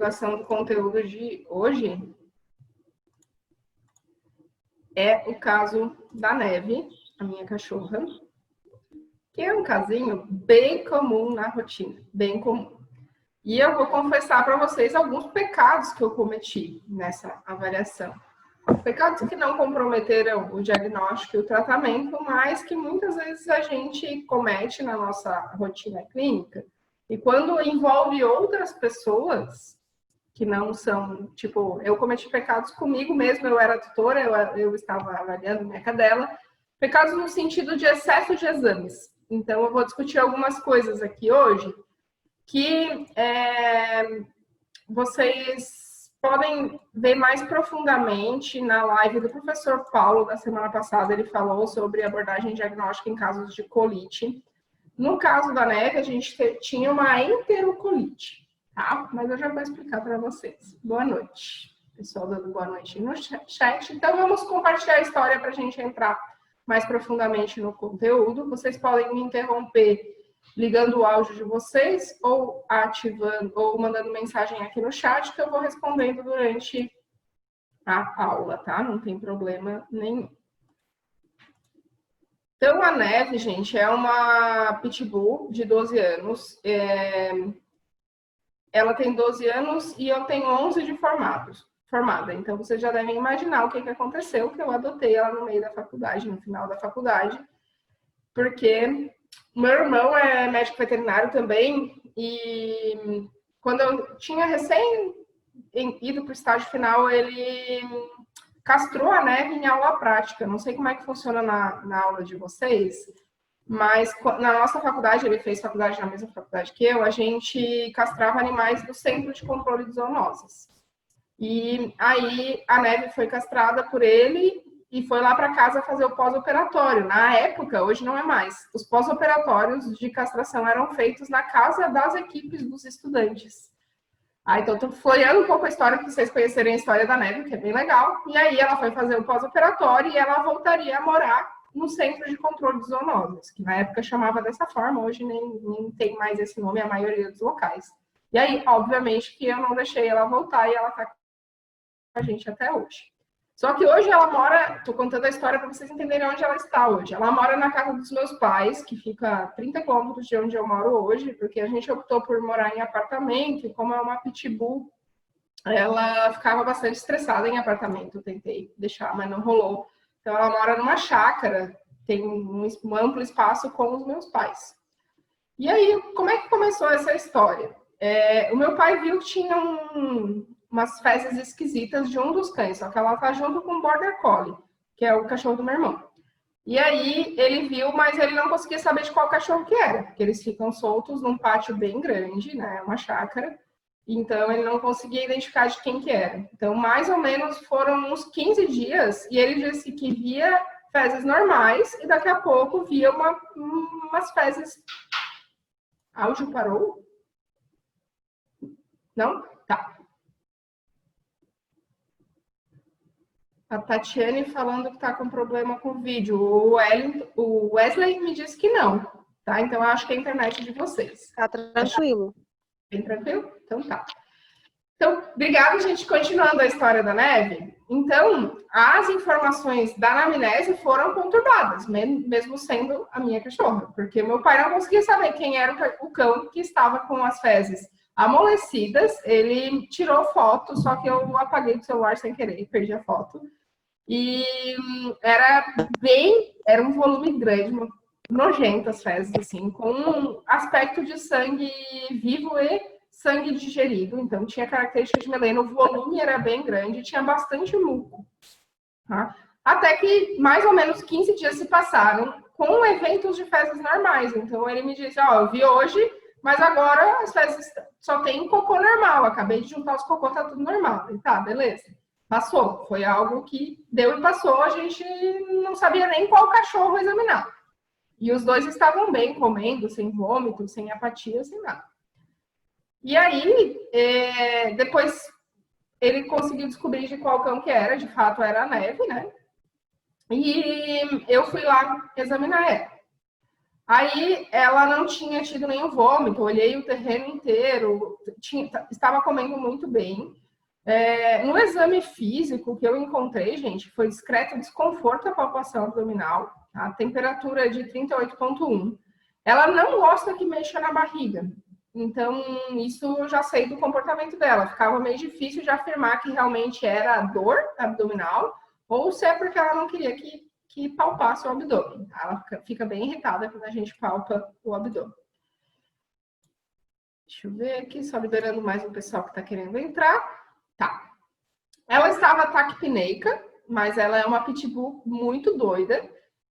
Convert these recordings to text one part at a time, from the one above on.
divulgação do conteúdo de hoje é o caso da Neve, a minha cachorra, que é um casinho bem comum na rotina, bem comum. E eu vou confessar para vocês alguns pecados que eu cometi nessa avaliação. Pecados que não comprometeram o diagnóstico e o tratamento, mas que muitas vezes a gente comete na nossa rotina clínica. E quando envolve outras pessoas, que não são, tipo, eu cometi pecados comigo mesmo, eu era tutora, eu estava avaliando minha cadela, pecados no sentido de excesso de exames. Então, eu vou discutir algumas coisas aqui hoje que vocês podem ver mais profundamente na live do professor Paulo da semana passada. Ele falou sobre abordagem diagnóstica em casos de colite. No caso da Neve, a gente tinha uma enterocolite, tá? Mas eu já vou explicar para vocês. Boa noite. Pessoal dando boa noite no chat. Então, vamos compartilhar a história para a gente entrar mais profundamente no conteúdo. Vocês podem me interromper ligando o áudio de vocês ou ativando ou mandando mensagem aqui no chat que eu vou respondendo durante a aula, tá? Não tem problema nenhum. Então, a Neve, gente, é uma pitbull de 12 anos. Ela tem 12 anos e eu tenho 11 de formada. Então, vocês já devem imaginar o que aconteceu, que eu adotei ela no meio da faculdade, no final da faculdade, porque meu irmão é médico veterinário também, e quando eu tinha recém ido para o estágio final, ele castrou a Neve em aula prática. Não sei como é que funciona na aula de vocês, mas na nossa faculdade, ele fez faculdade na mesma faculdade que eu, a gente castrava animais do Centro de Controle de Zoonoses. E aí a Neve foi castrada por ele e foi lá para casa fazer o pós-operatório. Na época, hoje não é mais, os pós-operatórios de castração eram feitos na casa das equipes dos estudantes. Então, estou folheando um pouco a história para vocês conhecerem a história da Neve, que é bem legal. E aí ela foi fazer o pós-operatório e ela voltaria a morar no Centro de Controle de Zoonoses, que na época chamava dessa forma, hoje nem tem mais esse nome a maioria dos locais. E aí, obviamente, que eu não deixei ela voltar e ela está com a gente até hoje. Só que hoje ela mora, estou contando a história para vocês entenderem onde ela está hoje. Ela mora na casa dos meus pais, que fica a 30 quilômetros de onde eu moro hoje, porque a gente optou por morar em apartamento, e como é uma pitbull, ela ficava bastante estressada em apartamento. Eu tentei deixar, mas não rolou. Então ela mora numa chácara, tem um amplo espaço com os meus pais. E aí, como é que começou essa história? O meu pai viu que tinha umas fezes esquisitas de um dos cães, só que ela tá junto com o Border Collie, que é o cachorro do meu irmão. E aí ele viu, mas ele não conseguia saber de qual cachorro que era, porque eles ficam soltos num pátio bem grande, né, uma chácara, então ele não conseguia identificar de quem que era. Então, mais ou menos foram uns 15 dias, e ele disse que via fezes normais, e daqui a pouco via umas fezes... Áudio parou? Não? Tá. A Tatiane falando que está com problema com o vídeo. O Wesley me disse que não, tá? Então, eu acho que é a internet de vocês. Tá tranquilo. Bem tranquilo? Então, tá. Então, obrigada, gente. Continuando a história da Neve. Então, as informações da anamnese foram conturbadas, mesmo sendo a minha cachorra, porque meu pai não conseguia saber quem era o cão que estava com as fezes amolecidas. Ele tirou foto, só que eu apaguei do celular sem querer, perdi a foto. E era um volume grande, nojento as fezes, assim, com um aspecto de sangue vivo e sangue digerido. Então, tinha características de melena, o volume era bem grande, tinha bastante muco. Tá? Até que mais ou menos 15 dias se passaram com eventos de fezes normais. Então, ele me disse, eu vi hoje, mas agora as fezes só tem cocô normal, acabei de juntar os cocô, tá tudo normal. E tá, beleza. Passou, foi algo que deu e passou, a gente não sabia nem qual cachorro examinar. E os dois estavam bem, comendo, sem vômito, sem apatia, sem nada. E aí, depois ele conseguiu descobrir de qual cão que era, de fato era a Neve, né? E eu fui lá examinar ela. Aí ela não tinha tido nenhum vômito, olhei o terreno inteiro, estava comendo muito bem. No exame físico que eu encontrei, gente, foi discreto desconforto à palpação abdominal, a temperatura de 38,1. Ela não gosta que mexa na barriga, então isso eu já sei do comportamento dela. Ficava meio difícil de afirmar que realmente era dor abdominal ou se é porque ela não queria que palpasse o abdômen. Ela fica bem irritada quando a gente palpa o abdômen. Deixa eu ver aqui, só liberando mais o pessoal que está querendo entrar. Tá. Ela estava taquipneica, mas ela é uma pitbull muito doida,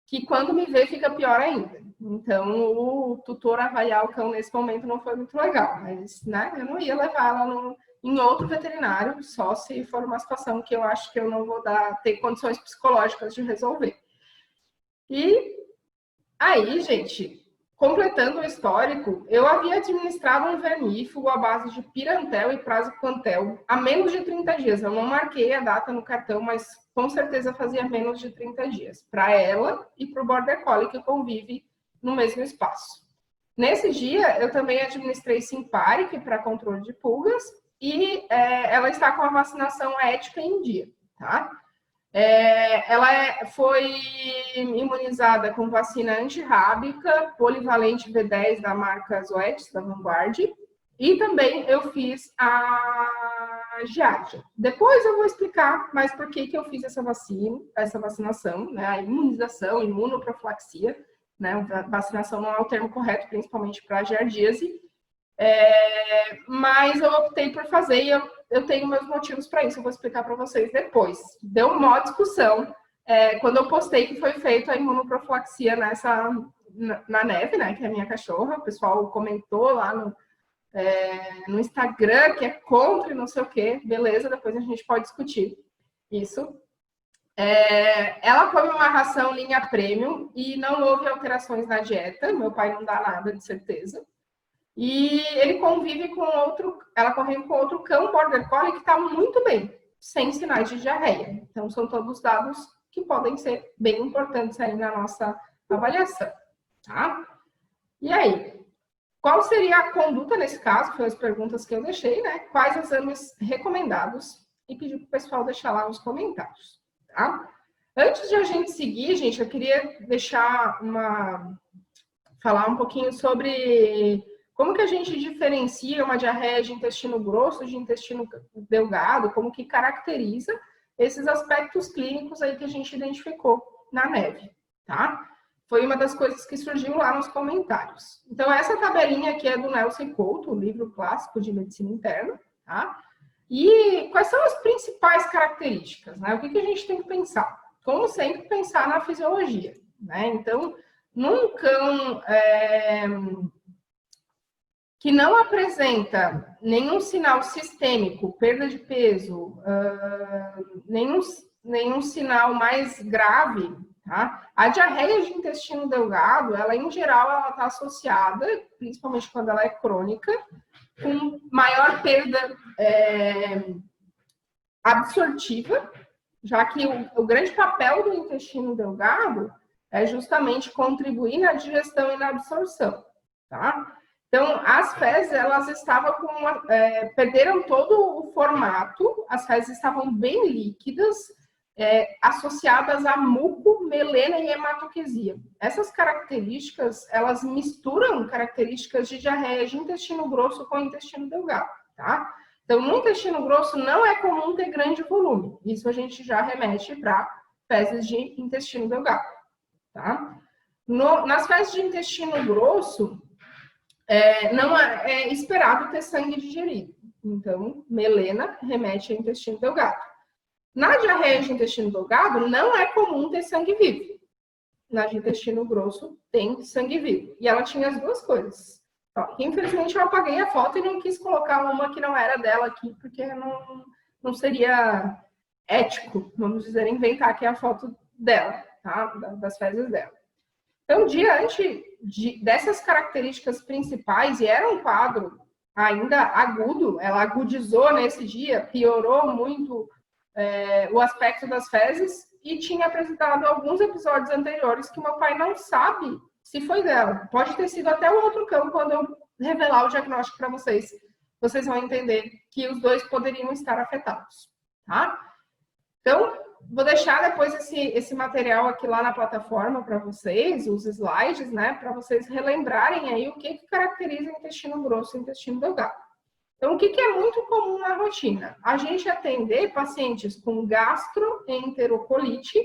que quando me vê fica pior ainda. Então, o tutor avaliar o cão nesse momento não foi muito legal, mas né, eu não ia levar ela em outro veterinário, só se for uma situação que eu acho que eu não vou ter condições psicológicas de resolver. E aí, gente, completando o histórico, eu havia administrado um vermífugo à base de pirantel e praziquantel há menos de 30 dias. Eu não marquei a data no cartão, mas com certeza fazia menos de 30 dias. Para ela e para o Border Collie, que convive no mesmo espaço. Nesse dia, eu também administrei Simparic para controle de pulgas e ela está com a vacinação ética em dia, tá? Ela foi imunizada com vacina antirrábica, polivalente V10 da marca Zoetis, da Vanguard, e também eu fiz a Giardia. Depois eu vou explicar mais por que eu fiz essa vacinação, né, a imunização, imunoprofilaxia, né, vacinação não é o termo correto, principalmente para a giardíase, mas eu optei por fazer e eu tenho meus motivos para isso, eu vou explicar para vocês depois. Deu uma discussão quando eu postei que foi feita a imunoprofilaxia na Neve, né, que é a minha cachorra, o pessoal comentou lá no Instagram que é contra e não sei o que, beleza, depois a gente pode discutir isso. Ela come uma ração linha premium e não houve alterações na dieta, meu pai não dá nada, de certeza. E ele ela convive com outro cão Border Collie que está muito bem, sem sinais de diarreia. Então, são todos dados que podem ser bem importantes aí na nossa avaliação, tá? E aí, qual seria a conduta nesse caso? Foram as perguntas que eu deixei, né? Quais exames recomendados? E pedir para o pessoal deixar lá nos comentários, tá? Antes de a gente seguir, gente, eu queria falar um pouquinho sobre como que a gente diferencia uma diarreia de intestino grosso de intestino delgado, como que caracteriza esses aspectos clínicos aí que a gente identificou na Neve, tá? Foi uma das coisas que surgiu lá nos comentários. Então, essa tabelinha aqui é do Nelson Couto, o livro clássico de medicina interna, tá? E quais são as principais características, né? O que a gente tem que pensar? Como sempre, pensar na fisiologia, né? Então, num cão que não apresenta nenhum sinal sistêmico, perda de peso, nenhum sinal mais grave, tá? A diarreia de intestino delgado, ela em geral, ela está associada, principalmente quando ela é crônica, com maior perda absortiva, já que o grande papel do intestino delgado é justamente contribuir na digestão e na absorção, tá? Então, as fezes, elas estavam perderam todo o formato, as fezes estavam bem líquidas, associadas a muco, melena e hematoquesia. Essas características, elas misturam características de diarreia de intestino grosso com intestino delgado, tá? Então, no intestino grosso, não é comum ter grande volume. Isso a gente já remete para fezes de intestino delgado, tá? Nas fezes de intestino grosso, não é esperado ter sangue digerido. Então, melena remete a intestino delgado. Na diarreia de intestino delgado, não é comum ter sangue vivo. Na de intestino grosso, tem sangue vivo. E ela tinha as duas coisas. Infelizmente, eu apaguei a foto e não quis colocar uma que não era dela aqui, porque não seria ético, vamos dizer, inventar aqui a foto dela, tá? Das fezes dela. Então, diante dessas características principais, e era um quadro ainda agudo, ela agudizou nesse dia, piorou muito o aspecto das fezes e tinha apresentado alguns episódios anteriores que meu pai não sabe se foi dela. Pode ter sido até o outro cão, quando eu revelar o diagnóstico para vocês. Vocês vão entender que os dois poderiam estar afetados, tá? Então, vou deixar depois esse material aqui lá na plataforma para vocês, os slides, né? Para vocês relembrarem aí o que caracteriza intestino grosso e intestino delgado. Então, o que é muito comum na rotina? A gente atender pacientes com gastroenterocolite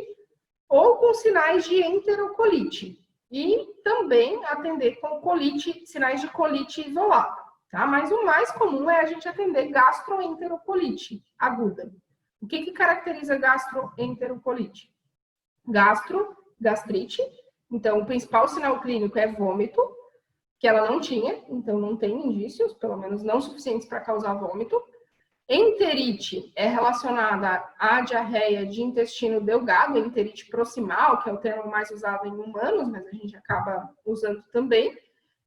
ou com sinais de enterocolite. E também atender com colite, sinais de colite isolada, tá? Mas o mais comum é a gente atender gastroenterocolite aguda. O que caracteriza gastroenterocolite? Gastrite. Então, o principal sinal clínico é vômito, que ela não tinha, então não tem indícios, pelo menos não suficientes para causar vômito. Enterite é relacionada à diarreia de intestino delgado, enterite proximal, que é o termo mais usado em humanos, mas a gente acaba usando também.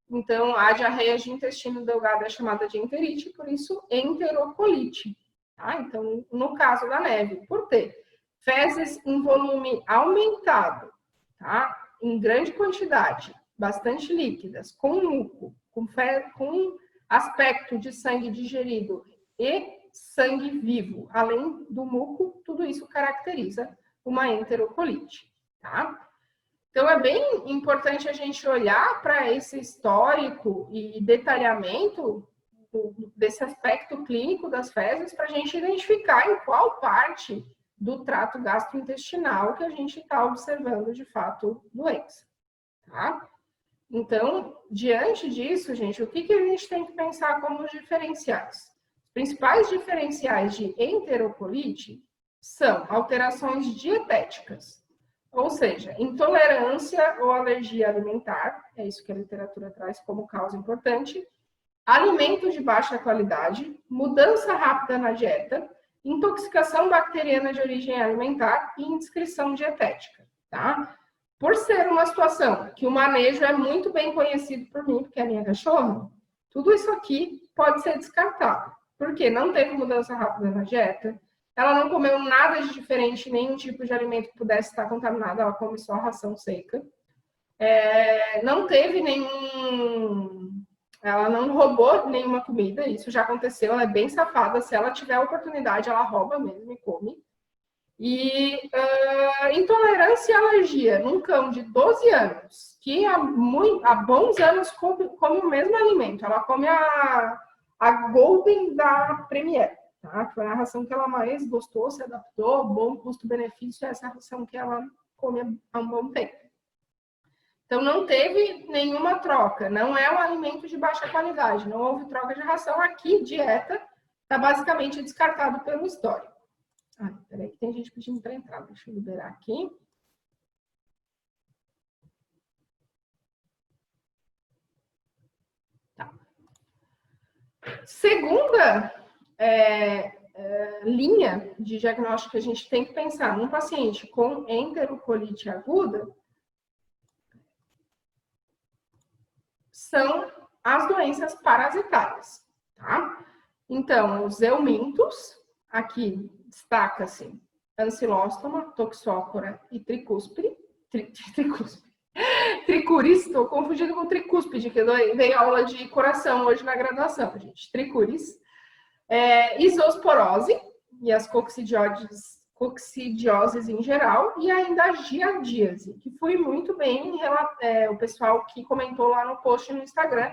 Então, a diarreia de intestino delgado é chamada de enterite, por isso, enterocolite. Tá? Então, no caso da neve, por ter fezes em volume aumentado, tá? Em grande quantidade, bastante líquidas, com muco, com aspecto de sangue digerido e sangue vivo, além do muco, tudo isso caracteriza uma enterocolite, tá? Então, é bem importante a gente olhar para esse histórico e detalhamento desse aspecto clínico das fezes para a gente identificar em qual parte do trato gastrointestinal que a gente está observando, de fato, doença, tá? Então, diante disso, gente, o que a gente tem que pensar como diferenciais? Os principais diferenciais de enterocolite são alterações dietéticas, ou seja, intolerância ou alergia alimentar, é isso que a literatura traz como causa importante, alimentos de baixa qualidade, mudança rápida na dieta, intoxicação bacteriana de origem alimentar e indiscrição dietética, tá? Por ser uma situação que o manejo é muito bem conhecido por mim, porque é a minha cachorra, tudo isso aqui pode ser descartado. Porque não teve mudança rápida na dieta, ela não comeu nada de diferente, nenhum tipo de alimento que pudesse estar contaminado, ela come só ração seca. Não teve ela não roubou nenhuma comida, isso já aconteceu, ela é bem safada, se ela tiver oportunidade, ela rouba mesmo e come. E intolerância e alergia num cão de 12 anos, que há bons anos come o mesmo alimento, ela come a Golden da Premier, tá? Foi a ração que ela mais gostou, se adaptou, bom custo-benefício, é essa ração que ela come há um bom tempo. Então, não teve nenhuma troca, não é um alimento de baixa qualidade, não houve troca de ração. Aqui, dieta, está basicamente descartado pelo histórico. Peraí que tem gente pedindo para entrar, deixa eu liberar aqui. Tá. Segunda linha de diagnóstico que a gente tem que pensar num paciente com enterocolite aguda são as doenças parasitárias, tá? Então, os eumintos, aqui destaca-se ancilóstoma, toxócora e tricúspide. Tricuris, estou confundindo com tricúspide, que eu dei aula de coração hoje na graduação, gente. Tricuris. Isosporose e as coccidioses em geral, e ainda a giardíase, que foi muito bem, o pessoal que comentou lá no post no Instagram,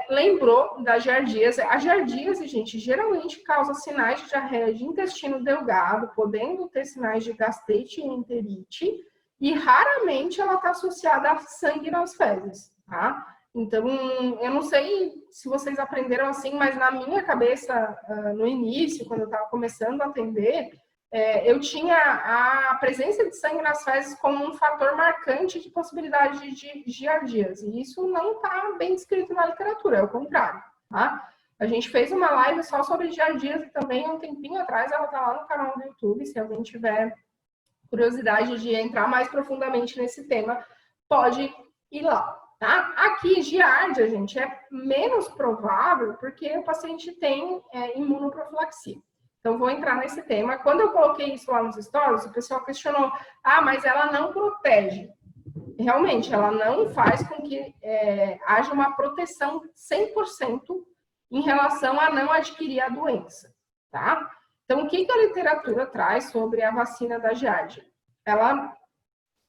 lembrou da giardíase. A giardíase, gente, geralmente causa sinais de diarreia de intestino delgado, podendo ter sinais de gastrite e enterite, e raramente ela está associada a sangue nas fezes, tá? Então, eu não sei se vocês aprenderam assim, mas na minha cabeça, no início, quando eu estava começando a atender, eu tinha a presença de sangue nas fezes como um fator marcante de possibilidade de giardíase. E isso não está bem descrito na literatura, é o contrário, tá? A gente fez uma live só sobre giardíase também há um tempinho atrás, ela está lá no canal do YouTube, se alguém tiver curiosidade de entrar mais profundamente nesse tema, pode ir lá. Tá? Aqui, giardia, gente, é menos provável porque o paciente tem imunoprofilaxia. Então, vou entrar nesse tema. Quando eu coloquei isso lá nos stories, o pessoal questionou, mas ela não protege. realmente, ela não faz com que haja uma proteção 100% em relação a não adquirir a doença, tá? Então, o que a literatura traz sobre a vacina da Giardia? Ela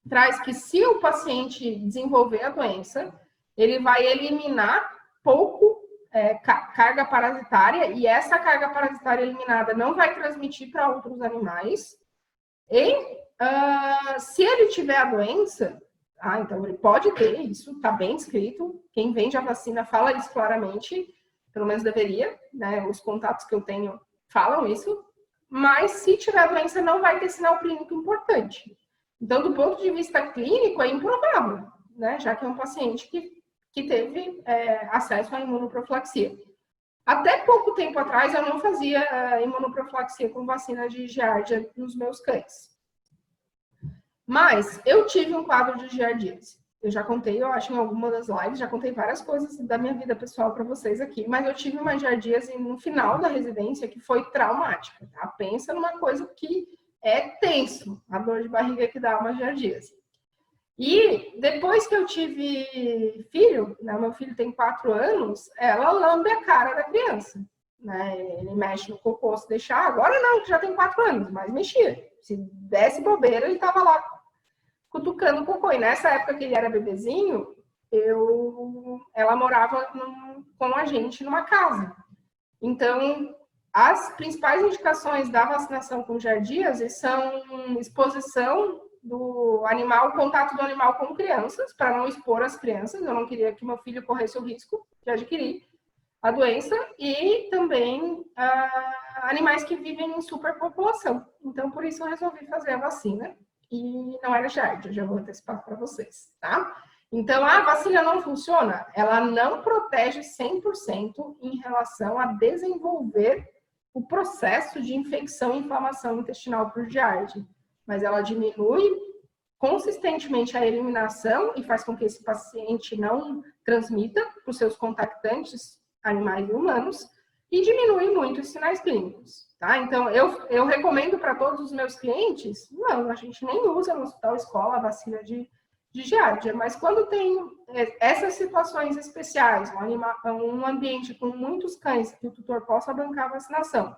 traz que se o paciente desenvolver a doença, ele vai eliminar pouco carga parasitária, e essa carga parasitária eliminada não vai transmitir para outros animais. E se ele tiver a doença, então ele pode ter, isso está bem escrito, quem vende a vacina fala isso claramente, pelo menos deveria, né? Os contatos que eu tenho falam isso, mas se tiver a doença não vai ter sinal clínico importante. Então, do ponto de vista clínico, é improvável, né? Já que é um paciente que teve acesso à imunoprofilaxia. Até pouco tempo atrás, eu não fazia imunoprofilaxia com vacina de Giardia nos meus cães. Mas eu tive um quadro de giardíase. Eu já contei, eu acho, em alguma das lives, já contei várias coisas da minha vida pessoal para vocês aqui, mas eu tive uma giardíase no final da residência que foi traumática, tá? Pensa numa coisa que é tenso, a dor de barriga que dá uma giardíase. E depois que eu tive filho, né, meu filho tem 4 anos, ela lambe a cara da criança, né? Ele mexe no cocô se deixar, agora não, que já tem 4 anos, mas mexia. Se desse bobeira, ele tava lá cutucando o cocô. E nessa época que ele era bebezinho, ela morava com a gente numa casa. Então, as principais indicações da vacinação com giardíase são exposição do animal, contato do animal com crianças, para não expor as crianças. Eu não queria que meu filho corresse o risco de adquirir a doença, e também animais que vivem em superpopulação. Então, por isso eu resolvi fazer a vacina. E não era Giardia, já vou antecipar para vocês, tá? Então, a vacina não funciona? Ela não protege 100% em relação a desenvolver o processo de infecção e inflamação intestinal por Giardia, mas ela diminui consistentemente a eliminação e faz com que esse paciente não transmita para os seus contactantes, animais e humanos, e diminui muito os sinais clínicos, tá? Então, eu recomendo para todos os meus clientes, não, a gente nem usa no hospital escola a vacina de Giardia, mas quando tem essas situações especiais, um ambiente com muitos cães que o tutor possa bancar a vacinação,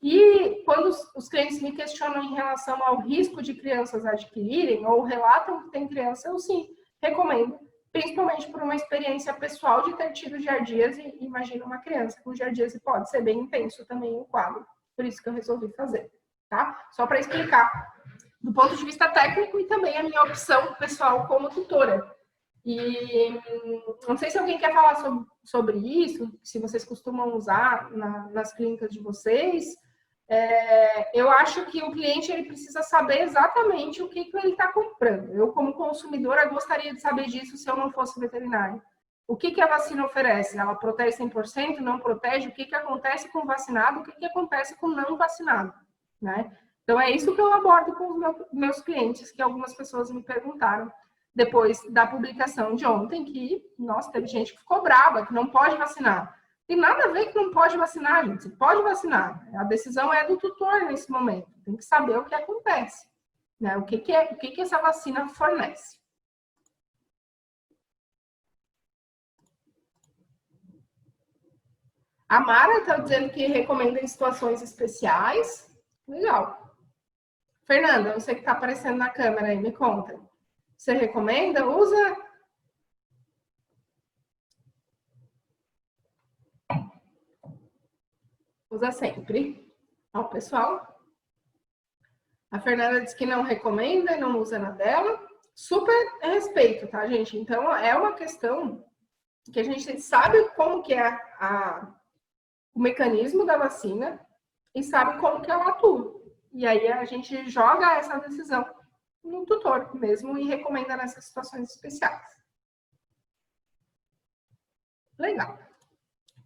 e quando os clientes me questionam em relação ao risco de crianças adquirirem, ou relatam que tem criança, eu sim recomendo, principalmente por uma experiência pessoal de ter tido giardíase. Imagina uma criança com giardíase, pode ser bem intenso também o quadro, por isso que eu resolvi fazer, tá? Só para explicar do ponto de vista técnico e também a minha opção pessoal como tutora. E não sei se alguém quer falar sobre isso, se vocês costumam usar nas clínicas de vocês. Eu acho que o cliente ele precisa saber exatamente o que ele está comprando. Eu, como consumidora, gostaria de saber disso se eu não fosse veterinário. O que a vacina oferece? Ela protege 100%? Não protege? O que acontece com o vacinado? O que acontece com o não vacinado? Né? Então, é isso que eu abordo com os meus clientes, que algumas pessoas me perguntaram depois da publicação de ontem, que, nossa, teve gente que ficou brava, que não pode vacinar. Tem nada a ver que não pode vacinar, gente. Você pode vacinar. A decisão é do tutor nesse momento. Tem que saber o que acontece, né? O que essa vacina fornece. A Mara está dizendo que recomenda em situações especiais. Legal. Fernanda, eu sei que está aparecendo na câmera aí, me conta. Você recomenda? Usa? Usa sempre. Ó, pessoal. A Fernanda disse que não recomenda e não usa na dela. Super respeito, tá, gente? Então, é uma questão que a gente sabe como que é o mecanismo da vacina e sabe como que ela atua. E aí a gente joga essa decisão no tutor mesmo e recomenda nessas situações especiais. Legal.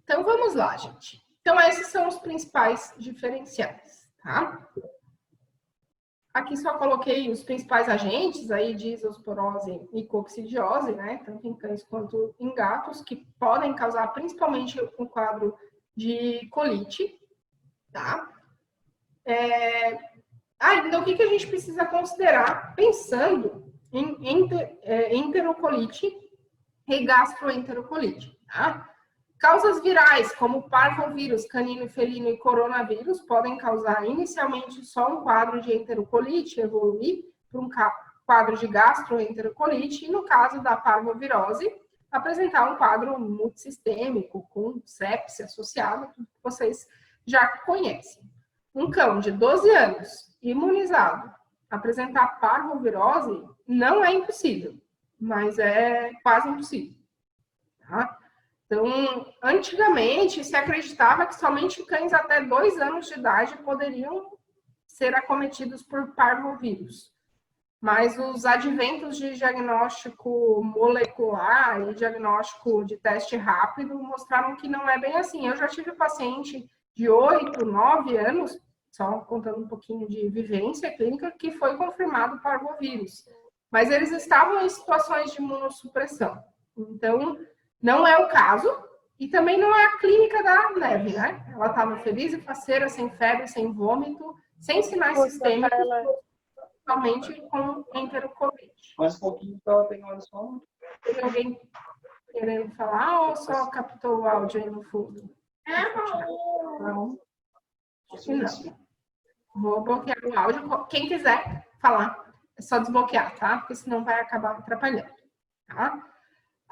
Então, vamos lá, gente. Então, esses são os principais diferenciais, tá? Aqui só coloquei os principais agentes aí de isosporose e coccidiose, né? Tanto em cães quanto em gatos, que podem causar principalmente um quadro de colite, tá? Então, o que a gente precisa considerar pensando enterocolite e gastroenterocolite. Tá? Causas virais, como parvovírus, canino e felino e coronavírus, podem causar inicialmente só um quadro de enterocolite, evoluir para um quadro de gastroenterocolite, e no caso da parvovirose, apresentar um quadro multissistêmico, com sepse associado, que vocês já conhecem. Um cão de 12 anos, imunizado, apresentar parvovirose não é impossível, mas é quase impossível. Tá? Então, antigamente, se acreditava que somente cães até 2 anos de idade poderiam ser acometidos por parvovírus. Mas os adventos de diagnóstico molecular e diagnóstico de teste rápido mostraram que não é bem assim. Eu já tive paciente de 8, 9 anos, só contando um pouquinho de vivência clínica, que foi confirmado parvovírus. Mas eles estavam em situações de imunossupressão. Então, não é o caso, e também não é a clínica da Neve, né? Ela estava feliz e faceira, sem febre, sem vômito, sem sinais sistêmicos, totalmente com enterocolite. Mais um pouquinho para ela pegar o som. Tem alguém querendo falar ou só captou o áudio aí no fundo? Não. Acho que não. Vou bloquear o áudio. Quem quiser falar, é só desbloquear, tá? Porque senão vai acabar atrapalhando, tá?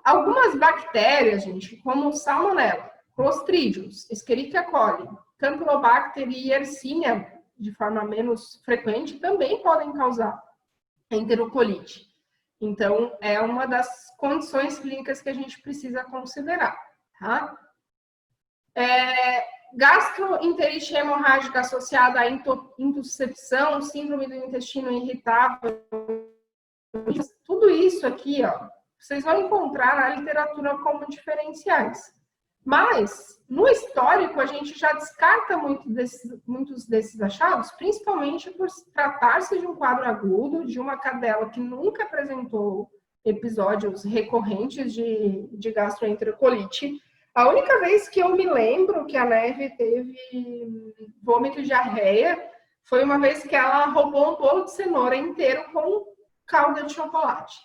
Algumas bactérias, gente, como Salmonella, Clostridium, Escherichia coli, Campylobacter e Yersinia, de forma menos frequente, também podem causar enterocolite. Então, é uma das condições clínicas que a gente precisa considerar, tá? Gastroenterite hemorrágica associada à intussuscepção, síndrome do intestino irritável, tudo isso aqui, ó, vocês vão encontrar na literatura como diferenciais. Mas, no histórico, a gente já descarta muitos desses achados, principalmente por tratar-se de um quadro agudo, de uma cadela que nunca apresentou episódios recorrentes de gastroenterocolite. A única vez que eu me lembro que a Neve teve vômito e diarreia foi uma vez que ela roubou um bolo de cenoura inteiro com calda de chocolate.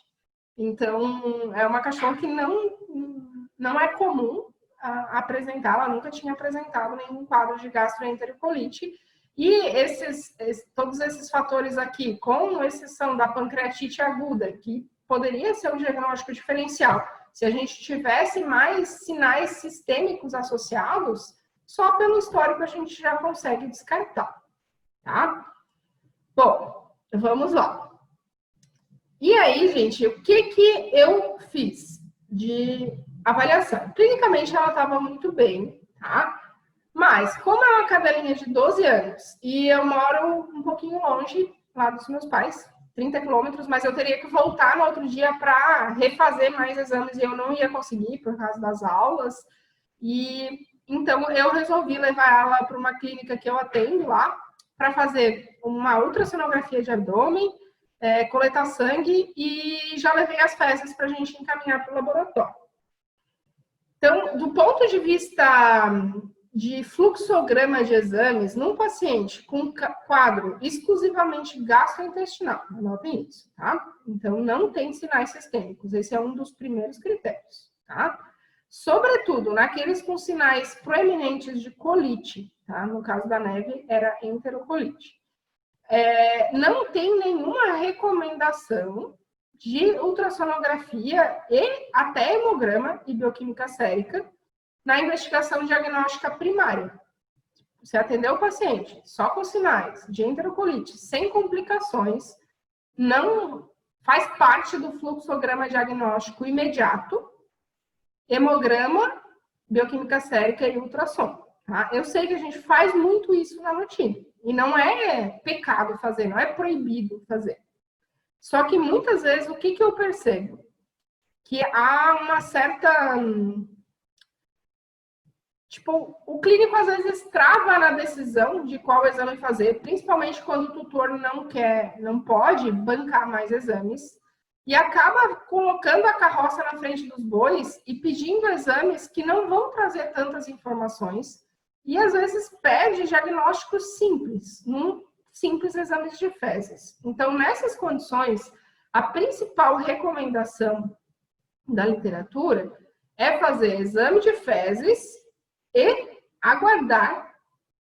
Então, é uma cachorra que não é comum apresentar, ela nunca tinha apresentado nenhum quadro de gastroenterocolite. E todos esses fatores aqui, com exceção da pancreatite aguda, que poderia ser um diagnóstico diferencial, se a gente tivesse mais sinais sistêmicos associados, só pelo histórico a gente já consegue descartar, tá? Bom, vamos lá. E aí, gente, o que eu fiz de avaliação? Clinicamente, ela estava muito bem, tá? Mas, como é uma cadelinha de 12 anos e eu moro um pouquinho longe lá dos meus pais, 30 quilômetros, mas eu teria que voltar no outro dia para refazer mais exames e eu não ia conseguir por causa das aulas. E então, eu resolvi levar ela para uma clínica que eu atendo lá para fazer uma ultrassonografia de abdômen, coletar sangue e já levei as fezes para a gente encaminhar para o laboratório. Então, do ponto de vista de fluxograma de exames, num paciente com quadro exclusivamente gastrointestinal, anotem isso, tá? Então, não tem sinais sistêmicos, esse é um dos primeiros critérios, tá? Sobretudo, naqueles com sinais proeminentes de colite, tá? No caso da Neve, era enterocolite. Não tem nenhuma recomendação de ultrassonografia e até hemograma e bioquímica sérica na investigação diagnóstica primária. Você atendeu o paciente só com sinais de enterocolite, sem complicações, não faz parte do fluxograma diagnóstico imediato, hemograma, bioquímica sérica e ultrassom. Tá? Eu sei que a gente faz muito isso na rotina. E não é pecado fazer, não é proibido fazer. Só que muitas vezes, o que eu percebo? Que há uma certa... Tipo, o clínico às vezes trava na decisão de qual exame fazer, principalmente quando o tutor não pode bancar mais exames, e acaba colocando a carroça na frente dos bois e pedindo exames que não vão trazer tantas informações, e às vezes pede diagnósticos simples, num simples exame de fezes. Então, nessas condições, A principal recomendação da literatura é fazer exame de fezes e aguardar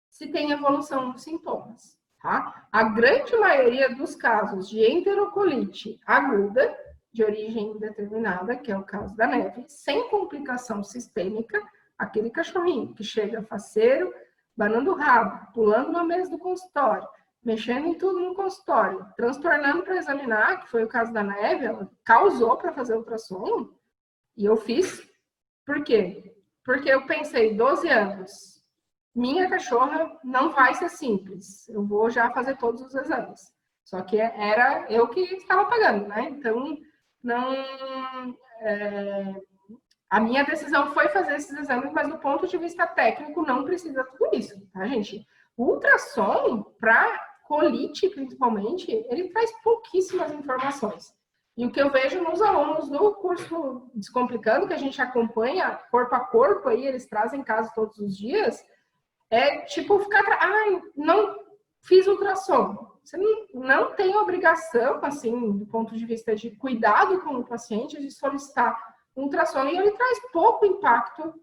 se tem evolução dos sintomas, tá? A grande maioria dos casos de enterocolite aguda, de origem indeterminada, que é o caso da Neve, sem complicação sistêmica, aquele cachorrinho que chega faceiro, banando o rabo, pulando na mesa do consultório, mexendo em tudo no consultório, transtornando para examinar, que foi o caso da Neve, ela causou para fazer ultrassom, e eu fiz. Por quê? Porque eu pensei, 12 anos, minha cachorra não vai ser simples, eu vou já fazer todos os exames. Só que era eu que estava pagando, né? Então, não... A minha decisão foi fazer esses exames, mas do ponto de vista técnico não precisa tudo isso, tá, gente? O ultrassom, para colite, principalmente, ele traz pouquíssimas informações. E o que eu vejo nos alunos do curso Descomplicando, que a gente acompanha corpo a corpo, aí eles trazem casos todos os dias, é tipo ficar... Ai, não fiz ultrassom. Você não tem obrigação, assim, do ponto de vista de cuidado com o paciente, de solicitar um ultrassom, e ele traz pouco impacto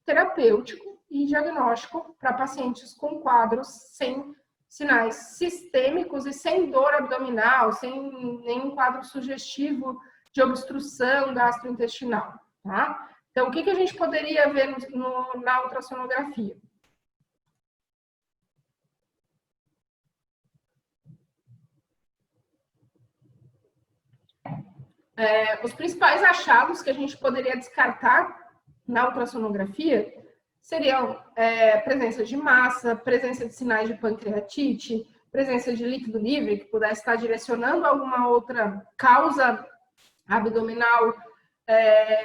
terapêutico e diagnóstico para pacientes com quadros sem sinais sistêmicos e sem dor abdominal, sem nenhum quadro sugestivo de obstrução gastrointestinal, tá? Então, o que a gente poderia ver na ultrassonografia? Os principais achados que a gente poderia descartar na ultrassonografia seriam presença de massa, presença de sinais de pancreatite, presença de líquido livre, que pudesse estar direcionando a alguma outra causa abdominal,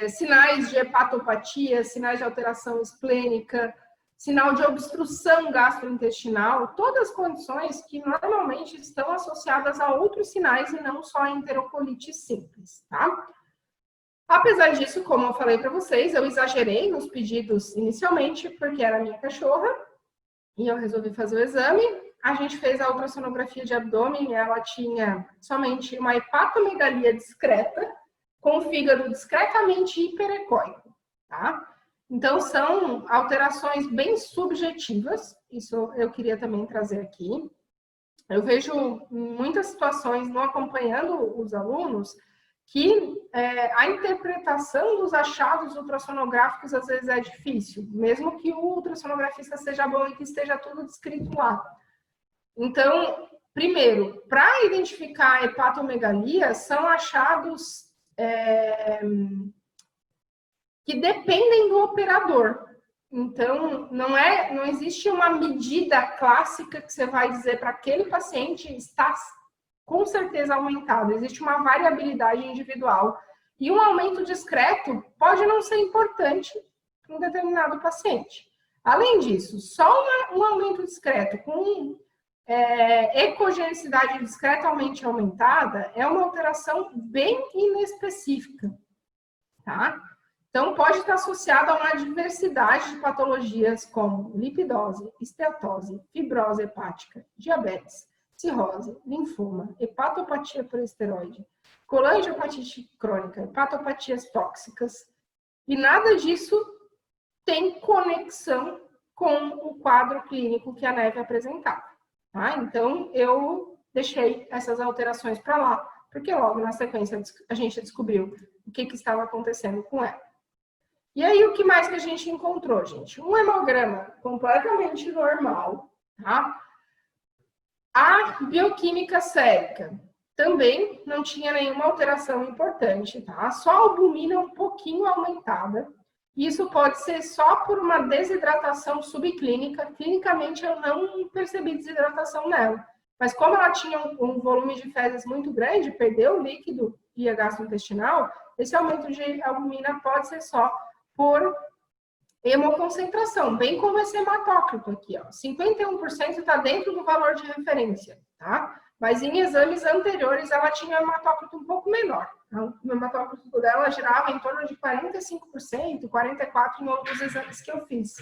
sinais de hepatopatia, sinais de alteração esplênica, sinal de obstrução gastrointestinal, todas as condições que normalmente estão associadas a outros sinais e não só a enterocolite simples, tá? Apesar disso, como eu falei para vocês, eu exagerei nos pedidos inicialmente, porque era minha cachorra, e eu resolvi fazer o exame. A gente fez a ultrassonografia de abdômen, ela tinha somente uma hepatomegalia discreta, com o fígado discretamente hiperecóico, tá? Então, são alterações bem subjetivas, isso eu queria também trazer aqui. Eu vejo muitas situações, não acompanhando os alunos, que a interpretação dos achados ultrassonográficos às vezes é difícil, mesmo que o ultrassonografista seja bom e que esteja tudo descrito lá. Então, primeiro, para identificar a hepatomegalia, são achados que dependem do operador. Então, não existe uma medida clássica que você vai dizer para aquele paciente está com certeza aumentado. Existe uma variabilidade individual. E um aumento discreto pode não ser importante para um determinado paciente. Além disso, só um aumento discreto com ecogenicidade discretamente aumentada é uma alteração bem inespecífica, tá? Então, pode estar associado a uma diversidade de patologias como lipidose, esteatose, fibrose hepática, diabetes, cirrose, linfoma, hepatopatia por esteroide, colangiopatite crônica, hepatopatias tóxicas, e nada disso tem conexão com o quadro clínico que a Neve apresentava. Tá? Então, eu deixei essas alterações para lá, porque logo na sequência a gente descobriu o que estava acontecendo com ela. E aí, o que mais que a gente encontrou, gente? Um hemograma completamente normal, tá? A bioquímica sérica também não tinha nenhuma alteração importante, tá? Só a albumina um pouquinho aumentada. Isso pode ser só por uma desidratação subclínica. Clinicamente, eu não percebi desidratação nela. Mas como ela tinha um volume de fezes muito grande, perdeu o líquido via gastrointestinal, esse aumento de albumina pode ser só por hemoconcentração, bem como esse hematócrito aqui, ó. 51% está dentro do valor de referência, tá? Mas em exames anteriores ela tinha um hematócrito um pouco menor. Então, o hematócrito dela girava em torno de 45%, 44% em outros exames que eu fiz.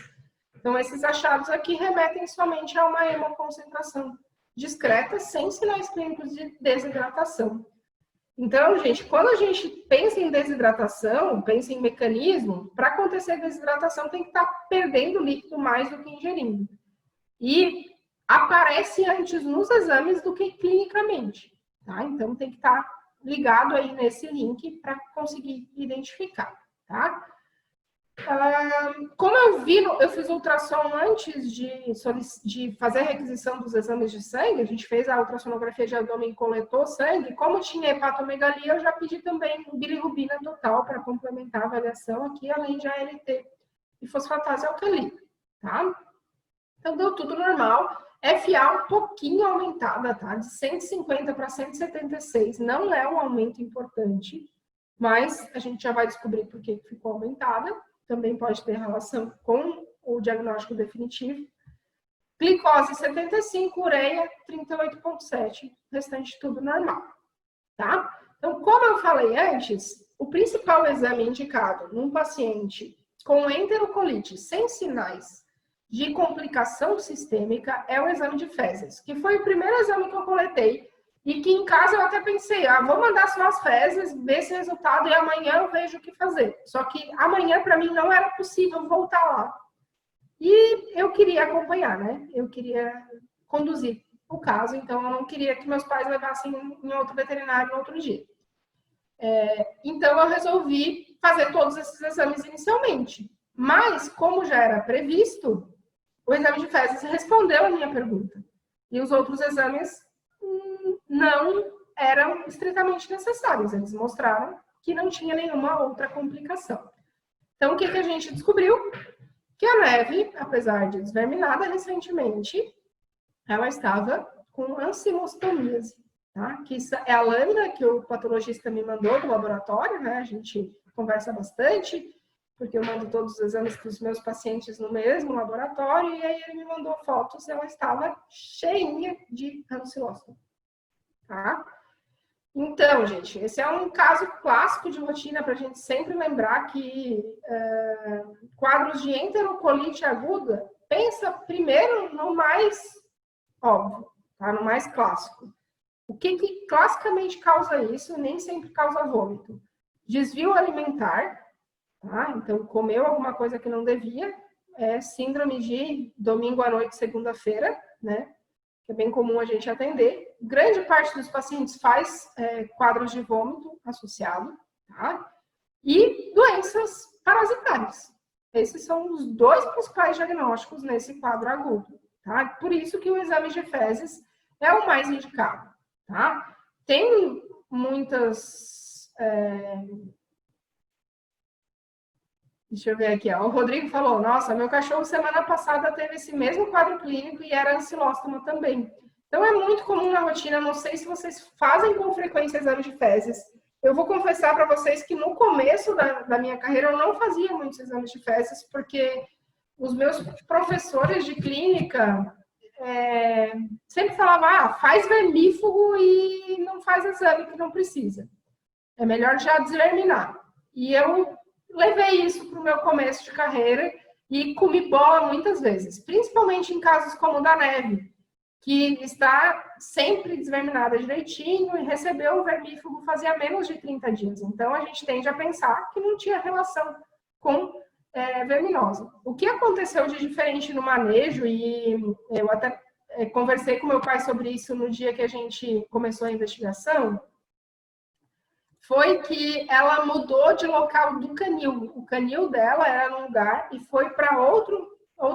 Então, esses achados aqui remetem somente a uma hemoconcentração discreta, sem sinais clínicos de desidratação. Então, gente, quando a gente pensa em desidratação, pensa em mecanismo, para acontecer desidratação tem que estar perdendo líquido mais do que ingerindo. E aparece antes nos exames do que clinicamente, tá? Então tem que estar ligado aí nesse link para conseguir identificar, tá? Como eu fiz ultrassom antes de fazer a requisição dos exames de sangue, a gente fez a ultrassonografia de abdômen e coletou sangue, como tinha hepatomegalia, eu já pedi também bilirrubina total para complementar a avaliação aqui, além de ALT e fosfatase alcalina, tá? Então deu tudo normal. FA um pouquinho aumentada, tá? De 150 para 176, não é um aumento importante, mas a gente já vai descobrir por que ficou aumentada. Também pode ter relação com o diagnóstico definitivo. Glicose 75, ureia 38,7, restante tudo normal, tá? Então, como eu falei antes, o principal exame indicado num paciente com enterocolite sem sinais de complicação sistêmica é o exame de fezes, que foi o primeiro exame que eu coletei e que em casa eu até pensei, vou mandar só as fezes, ver esse resultado e amanhã eu vejo o que fazer. Só que amanhã para mim não era possível voltar lá. E eu queria acompanhar, né? Eu queria conduzir o caso, então eu não queria que meus pais levassem em outro veterinário no outro dia. Então eu resolvi fazer todos esses exames inicialmente. Mas, como já era previsto, o exame de fezes respondeu a minha pergunta. E os outros exames não eram estritamente necessários. Eles mostraram que não tinha nenhuma outra complicação. Então, o que a gente descobriu? Que a Neve, apesar de desverminada recentemente, ela estava com ancilostomíase, tá? Que é a lâmina que o patologista me mandou do laboratório, né? A gente conversa bastante, porque eu mando todos os exames para os meus pacientes no mesmo laboratório, e aí ele me mandou fotos, ela estava cheinha de ancilóstoma, tá? Então, gente, esse é um caso clássico de rotina para a gente sempre lembrar que quadros de enterocolite aguda, pensa primeiro no mais óbvio, tá? No mais clássico. O que classicamente causa isso? Nem sempre causa vômito. Desvio alimentar, tá? Então, comeu alguma coisa que não devia, é síndrome de domingo à noite, segunda-feira, né? Que é bem comum a gente atender. Grande parte dos pacientes faz quadros de vômito associado, tá? E doenças parasitárias. Esses são os dois principais diagnósticos nesse quadro agudo, tá? Por isso que o exame de fezes é o mais indicado, tá? Tem muitas... Deixa eu ver aqui, ó. O Rodrigo falou, nossa, meu cachorro semana passada teve esse mesmo quadro clínico e era ancilóstoma também. Então, é muito comum na rotina, não sei se vocês fazem com frequência exame de fezes. Eu vou confessar para vocês que no começo da minha carreira eu não fazia muitos exames de fezes, porque os meus professores de clínica sempre falavam, faz vermífugo e não faz exame que não precisa. É melhor já desverminar. E eu levei isso para o meu começo de carreira e comi bola muitas vezes, principalmente em casos como o da Neve, que está sempre desverminada direitinho e recebeu o vermífugo fazia menos de 30 dias. Então, a gente tende a pensar que não tinha relação com verminose. O que aconteceu de diferente no manejo, e eu até conversei com meu pai sobre isso no dia que a gente começou a investigação, foi que ela mudou de local do canil. O canil dela era num lugar e foi para outro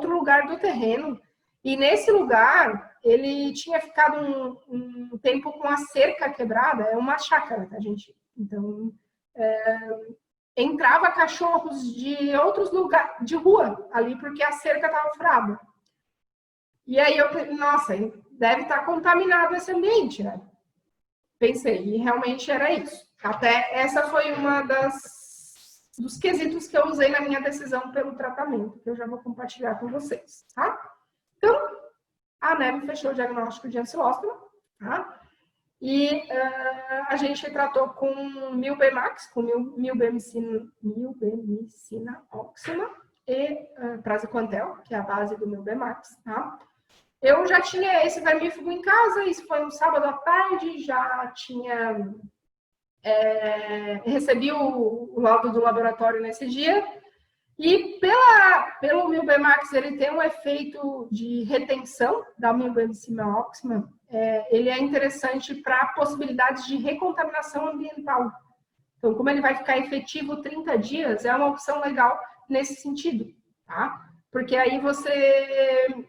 lugar do terreno. E nesse lugar, ele tinha ficado um tempo com a cerca quebrada. É uma chácara, tá, gente? Então, entrava cachorros de outros lugares, de rua, ali, porque a cerca estava furada. E aí eu pensei, nossa, deve estar contaminado esse ambiente, né? Pensei, e realmente era isso. Até essa foi uma dos quesitos que eu usei na minha decisão pelo tratamento, que eu já vou compartilhar com vocês, tá? Então, a Neve fechou o diagnóstico de ancilóstoma, tá? E a gente tratou com Milbemax, com milbemicina óxima e praziquantel, que é a base do Milbemax, tá? Eu já tinha esse vermífugo em casa, isso foi um sábado à tarde, já tinha recebi o laudo do laboratório nesse dia, e pelo Milbemax, ele tem um efeito de retenção da milbemicina oxima, ele é interessante para possibilidades de recontaminação ambiental. Então, como ele vai ficar efetivo 30 dias, é uma opção legal nesse sentido, tá? Porque aí você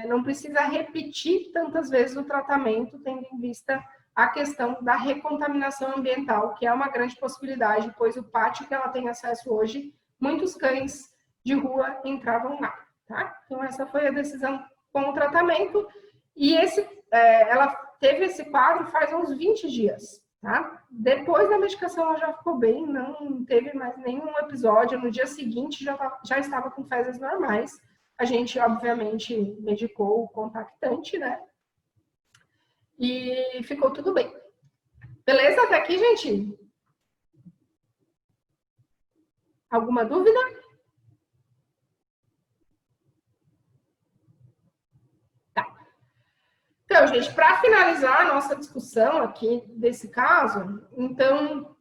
não precisa repetir tantas vezes o tratamento, tendo em vista a questão da recontaminação ambiental, que é uma grande possibilidade, pois o pátio que ela tem acesso hoje, muitos cães de rua entravam lá, tá? Então, essa foi a decisão com o tratamento, e ela teve esse quadro faz uns 20 dias, tá? Depois da medicação, ela já ficou bem, não teve mais nenhum episódio, no dia seguinte já estava com fezes normais, a gente, obviamente, medicou o compactante, né? E ficou tudo bem. Beleza? Até aqui, gente? Alguma dúvida? Tá. Então, gente, para finalizar a nossa discussão aqui desse caso, então,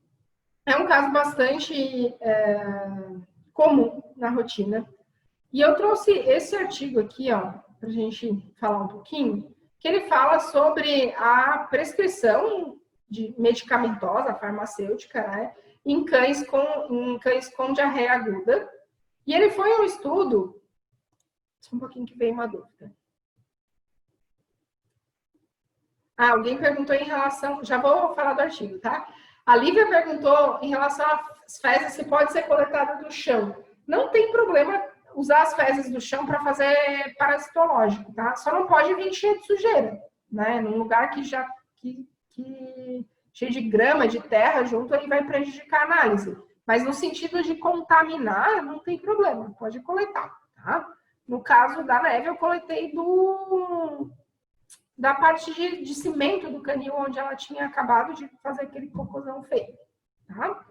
é um caso bastante comum na rotina. E eu trouxe esse artigo aqui, ó, para a gente falar um pouquinho, que ele fala sobre a prescrição medicamentosa, farmacêutica, né, em cães com diarreia aguda. E ele foi um estudo, só um pouquinho que veio uma dúvida. Alguém perguntou em relação, já vou falar do artigo, tá? A Lívia perguntou em relação às fezes se pode ser coletada do chão. Não tem problema usar as fezes do chão para fazer parasitológico, tá? Só não pode vir cheio de sujeira, né? Num lugar que cheio de grama, de terra junto, aí vai prejudicar a análise. Mas no sentido de contaminar, não tem problema, pode coletar, tá? No caso da neve, eu coletei da parte de cimento do canil, onde ela tinha acabado de fazer aquele cocôzão feio, tá?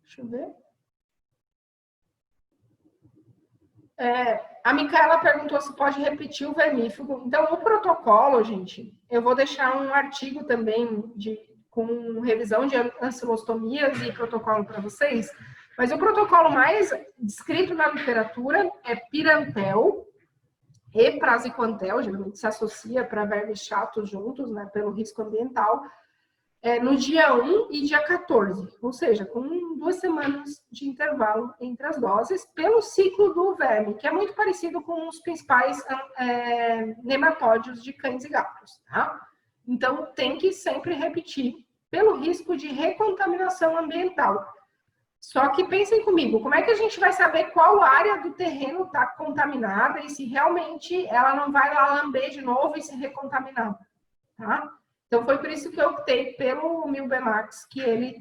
Deixa eu ver. A Micaela perguntou se pode repetir o vermífugo. Então, o protocolo, gente, eu vou deixar um artigo também com revisão de ancilostomias e protocolo para vocês, mas o protocolo mais descrito na literatura é Pirantel e Praziquantel, geralmente se associa para vermes chatos juntos, né, pelo risco ambiental, no dia 1 e dia 14, ou seja, com 2 semanas de intervalo entre as doses, pelo ciclo do verme, que é muito parecido com os principais nematóides de cães e gatos, tá? Então, tem que sempre repetir, pelo risco de recontaminação ambiental. Só que pensem comigo, como é que a gente vai saber qual área do terreno está contaminada e se realmente ela não vai lá lamber de novo e se recontaminar, tá? Então, foi por isso que eu optei pelo Milbemax, que ele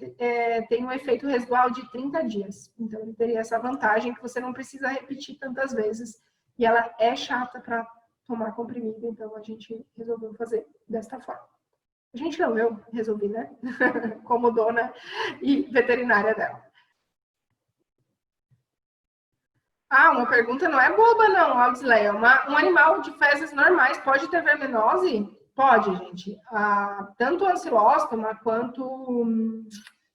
tem um efeito residual de 30 dias. Então, ele teria essa vantagem que você não precisa repetir tantas vezes. E ela é chata para tomar comprimido, então a gente resolveu fazer desta forma. A gente não, eu resolvi, né? Como dona e veterinária dela. Uma pergunta não é boba, não, Aldileia. Um animal de fezes normais pode ter verminose? Pode, gente. Tanto ancilóstoma quanto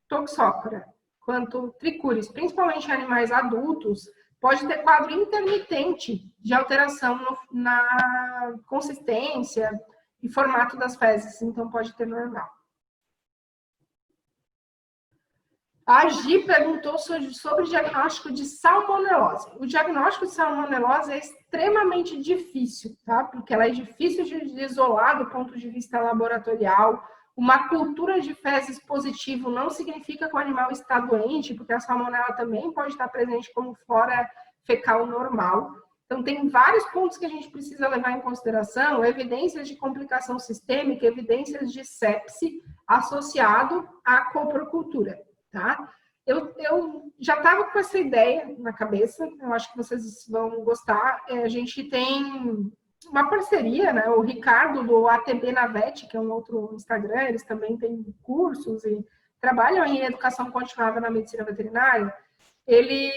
toxócora, quanto tricúris, principalmente animais adultos, pode ter quadro intermitente de alteração na consistência e formato das fezes, então pode ter normal. A Gi perguntou sobre o diagnóstico de salmonelose. O diagnóstico de salmonelose é extremamente difícil, tá? Porque ela é difícil de isolar do ponto de vista laboratorial. Uma cultura de fezes positivo não significa que o animal está doente, porque a salmonela também pode estar presente como flora fecal normal. Então, tem vários pontos que a gente precisa levar em consideração, evidências de complicação sistêmica, evidências de sepse associado à coprocultura. Tá? Eu já estava com essa ideia na cabeça, eu acho que vocês vão gostar. A gente tem uma parceria, né? O Ricardo do ATB Navet, que é um outro Instagram, eles também têm cursos e trabalham em educação continuada na medicina veterinária. Ele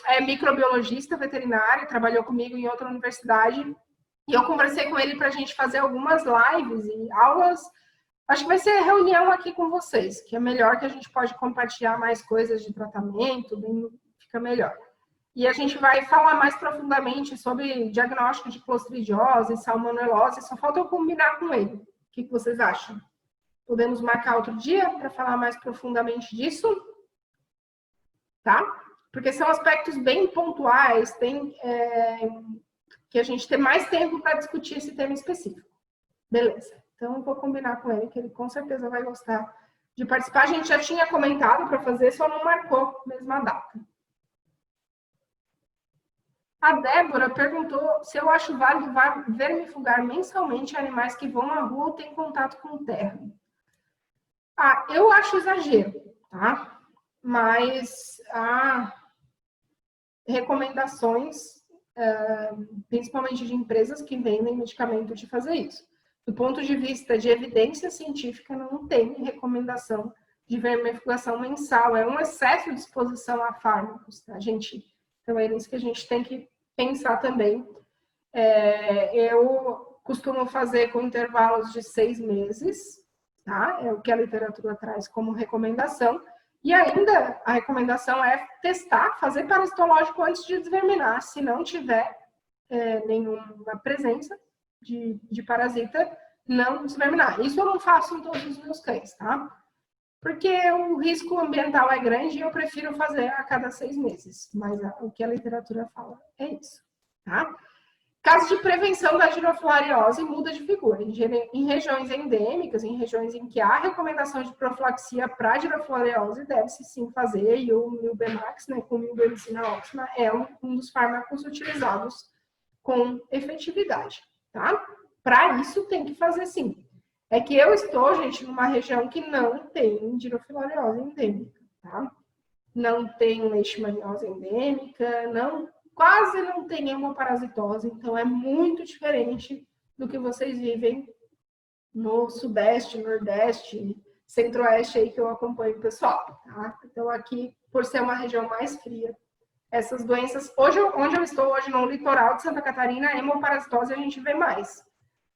é microbiologista veterinário, trabalhou comigo em outra universidade E eu conversei com ele para a gente fazer algumas lives e aulas. Acho que vai ser reunião aqui com vocês, que é melhor, que a gente pode compartilhar mais coisas de tratamento, bem, fica melhor. E a gente vai falar mais profundamente sobre diagnóstico de clostridiose, salmonelose. Só falta eu combinar com ele. O que vocês acham? Podemos marcar outro dia para falar mais profundamente disso? Tá? Porque são aspectos bem pontuais, que a gente tem mais tempo para discutir esse tema específico. Beleza. Então, eu vou combinar com ele, que ele com certeza vai gostar de participar. A gente já tinha comentado para fazer, só não marcou a mesma data. A Débora perguntou se eu acho válido vermifugar mensalmente animais que vão na rua ou têm contato com terra. Eu acho exagero, tá? Mas há recomendações, principalmente de empresas que vendem medicamento, de fazer isso. Do ponto de vista de evidência científica, não tem recomendação de vermifugação mensal. É um excesso de exposição a fármacos, tá, gente? Então, é isso que a gente tem que pensar também. Eu costumo fazer com intervalos de 6 meses, tá? É o que a literatura traz como recomendação. E ainda, a recomendação é testar, fazer parasitológico antes de desverminar. Se não tiver nenhuma presença de parasita, não desverminar. Isso eu não faço em todos os meus cães, tá? Porque o risco ambiental é grande e eu prefiro fazer a cada 6 meses. Mas o que a literatura fala é isso, tá? Caso de prevenção da girofilariose, muda de figura. Em regiões endêmicas, em regiões em que há recomendação de profilaxia para girofilariose, deve-se sim fazer. E o Milbemax, né, com milbemicina ótima, é um dos fármacos utilizados com efetividade, tá? Para isso tem que fazer sim. É que eu estou, gente, numa região que não tem girofilariose endêmica, tá? Não tem leishmaniose endêmica, quase não tem hemoparasitose, então é muito diferente do que vocês vivem no Sudeste, Nordeste, Centro-Oeste aí que eu acompanho o pessoal, tá? Então aqui, por ser uma região mais fria, essas doenças, onde eu estou hoje no litoral de Santa Catarina, a hemoparasitose a gente vê mais.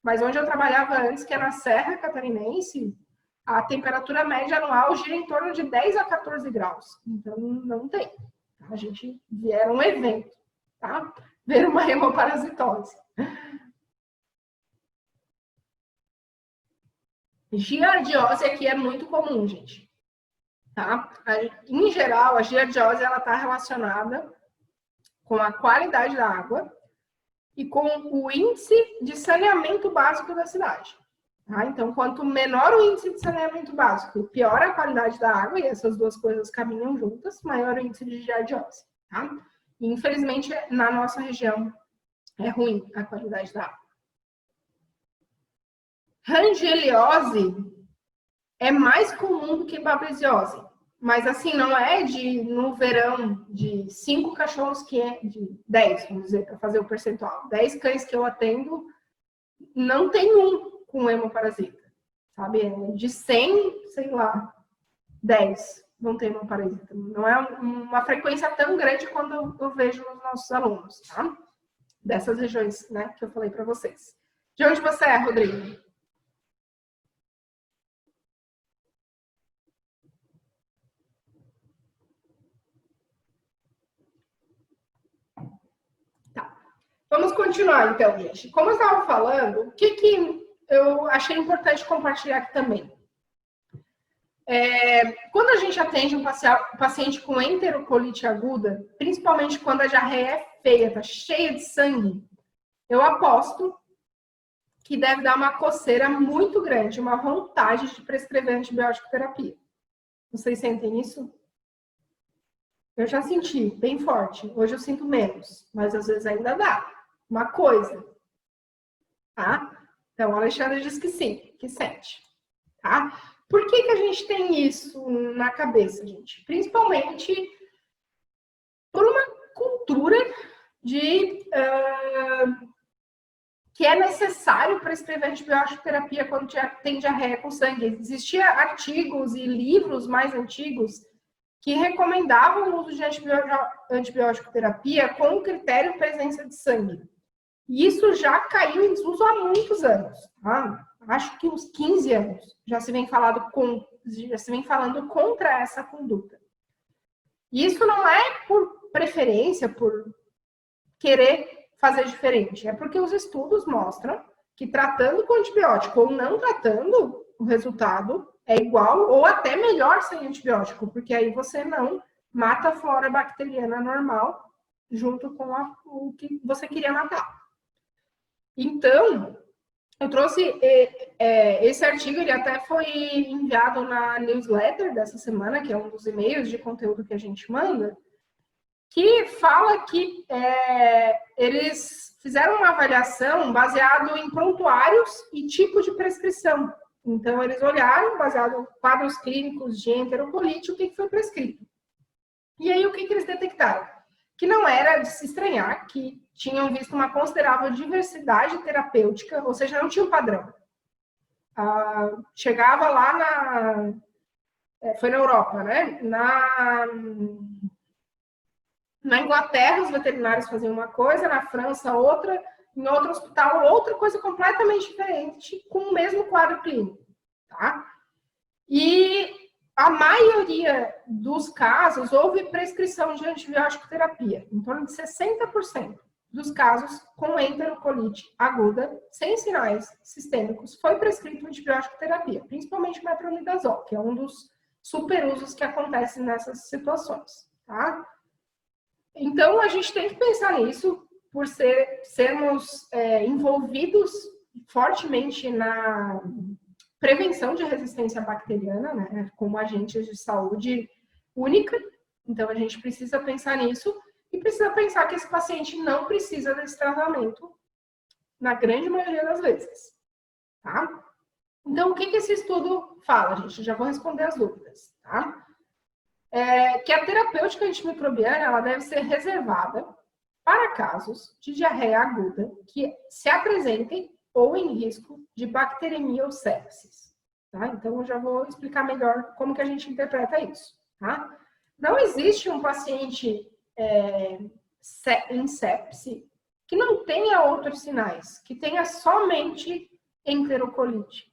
Mas onde eu trabalhava antes, que é na Serra Catarinense, a temperatura média anual gira em torno de 10 a 14 graus. Então, não tem. A gente era um evento, tá? Ver uma hemoparasitose. Giardiose aqui é muito comum, gente. Tá? Em geral, a giardiose está relacionada com a qualidade da água e com o índice de saneamento básico da cidade. Tá? Então, quanto menor o índice de saneamento básico, pior a qualidade da água, e essas duas coisas caminham juntas, maior o índice de giardiose. Tá? E, infelizmente, na nossa região, é ruim a qualidade da água. Rangeliose é mais comum do que babeziose. Mas, assim, não é no verão, de 5 cachorros de 10, vamos dizer, para fazer o percentual. 10 cães que eu atendo, não tem um com hemoparasita, sabe? De 100, sei lá, 10 não tem hemoparasita. Não é uma frequência tão grande quando eu vejo nos nossos alunos, tá? Dessas regiões, né, que eu falei para vocês. De onde você é, Rodrigo? Vamos continuar, então, gente. Como eu estava falando, o que eu achei importante compartilhar aqui também? Quando a gente atende um paciente com enterocolite aguda, principalmente quando a diarreia é feia, está cheia de sangue, eu aposto que deve dar uma coceira muito grande, uma vontade de prescrever antibiótico terapia. Vocês sentem isso? Eu já senti bem forte. Hoje eu sinto menos, mas às vezes ainda dá. Uma coisa, tá? Então, o Alexandre diz que sim, que sente, tá? Por que a gente tem isso na cabeça, gente? Principalmente por uma cultura de que é necessário prescrever antibiótico terapia quando tem diarreia com sangue. Existiam artigos e livros mais antigos que recomendavam o uso de antibiótico terapia com o critério presença de sangue. E isso já caiu em desuso há muitos anos. Tá? Acho que uns 15 anos já se vem falando contra essa conduta. E isso não é por preferência, por querer fazer diferente. É porque os estudos mostram que tratando com antibiótico ou não tratando, o resultado é igual ou até melhor sem antibiótico, porque aí você não mata a flora bacteriana normal junto com o que você queria matar. Então, eu trouxe esse artigo, ele até foi enviado na newsletter dessa semana, que é um dos e-mails de conteúdo que a gente manda, que fala que eles fizeram uma avaliação baseado em prontuários e tipo de prescrição. Então, eles olharam, baseado em quadros clínicos de enterocolite, o que foi prescrito. E aí, o que eles detectaram? Que não era de se estranhar, que tinham visto uma considerável diversidade terapêutica, ou seja, não tinha um padrão. Chegava lá foi na Europa, né? Na Inglaterra, os veterinários faziam uma coisa, na França, outra, em outro hospital, outra coisa completamente diferente, com o mesmo quadro clínico, tá? E a maioria dos casos houve prescrição de antibiótico terapia, em torno de 60% dos casos com enterocolite aguda, sem sinais sistêmicos, foi prescrito antibiótico terapia, principalmente metronidazol, que é um dos superusos que acontecem nessas situações, tá? Então, a gente tem que pensar nisso, por sermos envolvidos fortemente na prevenção de resistência bacteriana, né, como agentes de saúde única. Então, a gente precisa pensar nisso e precisa pensar que esse paciente não precisa desse tratamento na grande maioria das vezes, tá? Então, o que esse estudo fala, gente? Já vou responder as dúvidas, tá? Que a terapêutica antimicrobiana ela deve ser reservada para casos de diarreia aguda que se apresentem ou em risco de bacteremia ou sepsis. Tá? Então, eu já vou explicar melhor como que a gente interpreta isso. Tá? Não existe um paciente em sepse que não tenha outros sinais, que tenha somente enterocolite.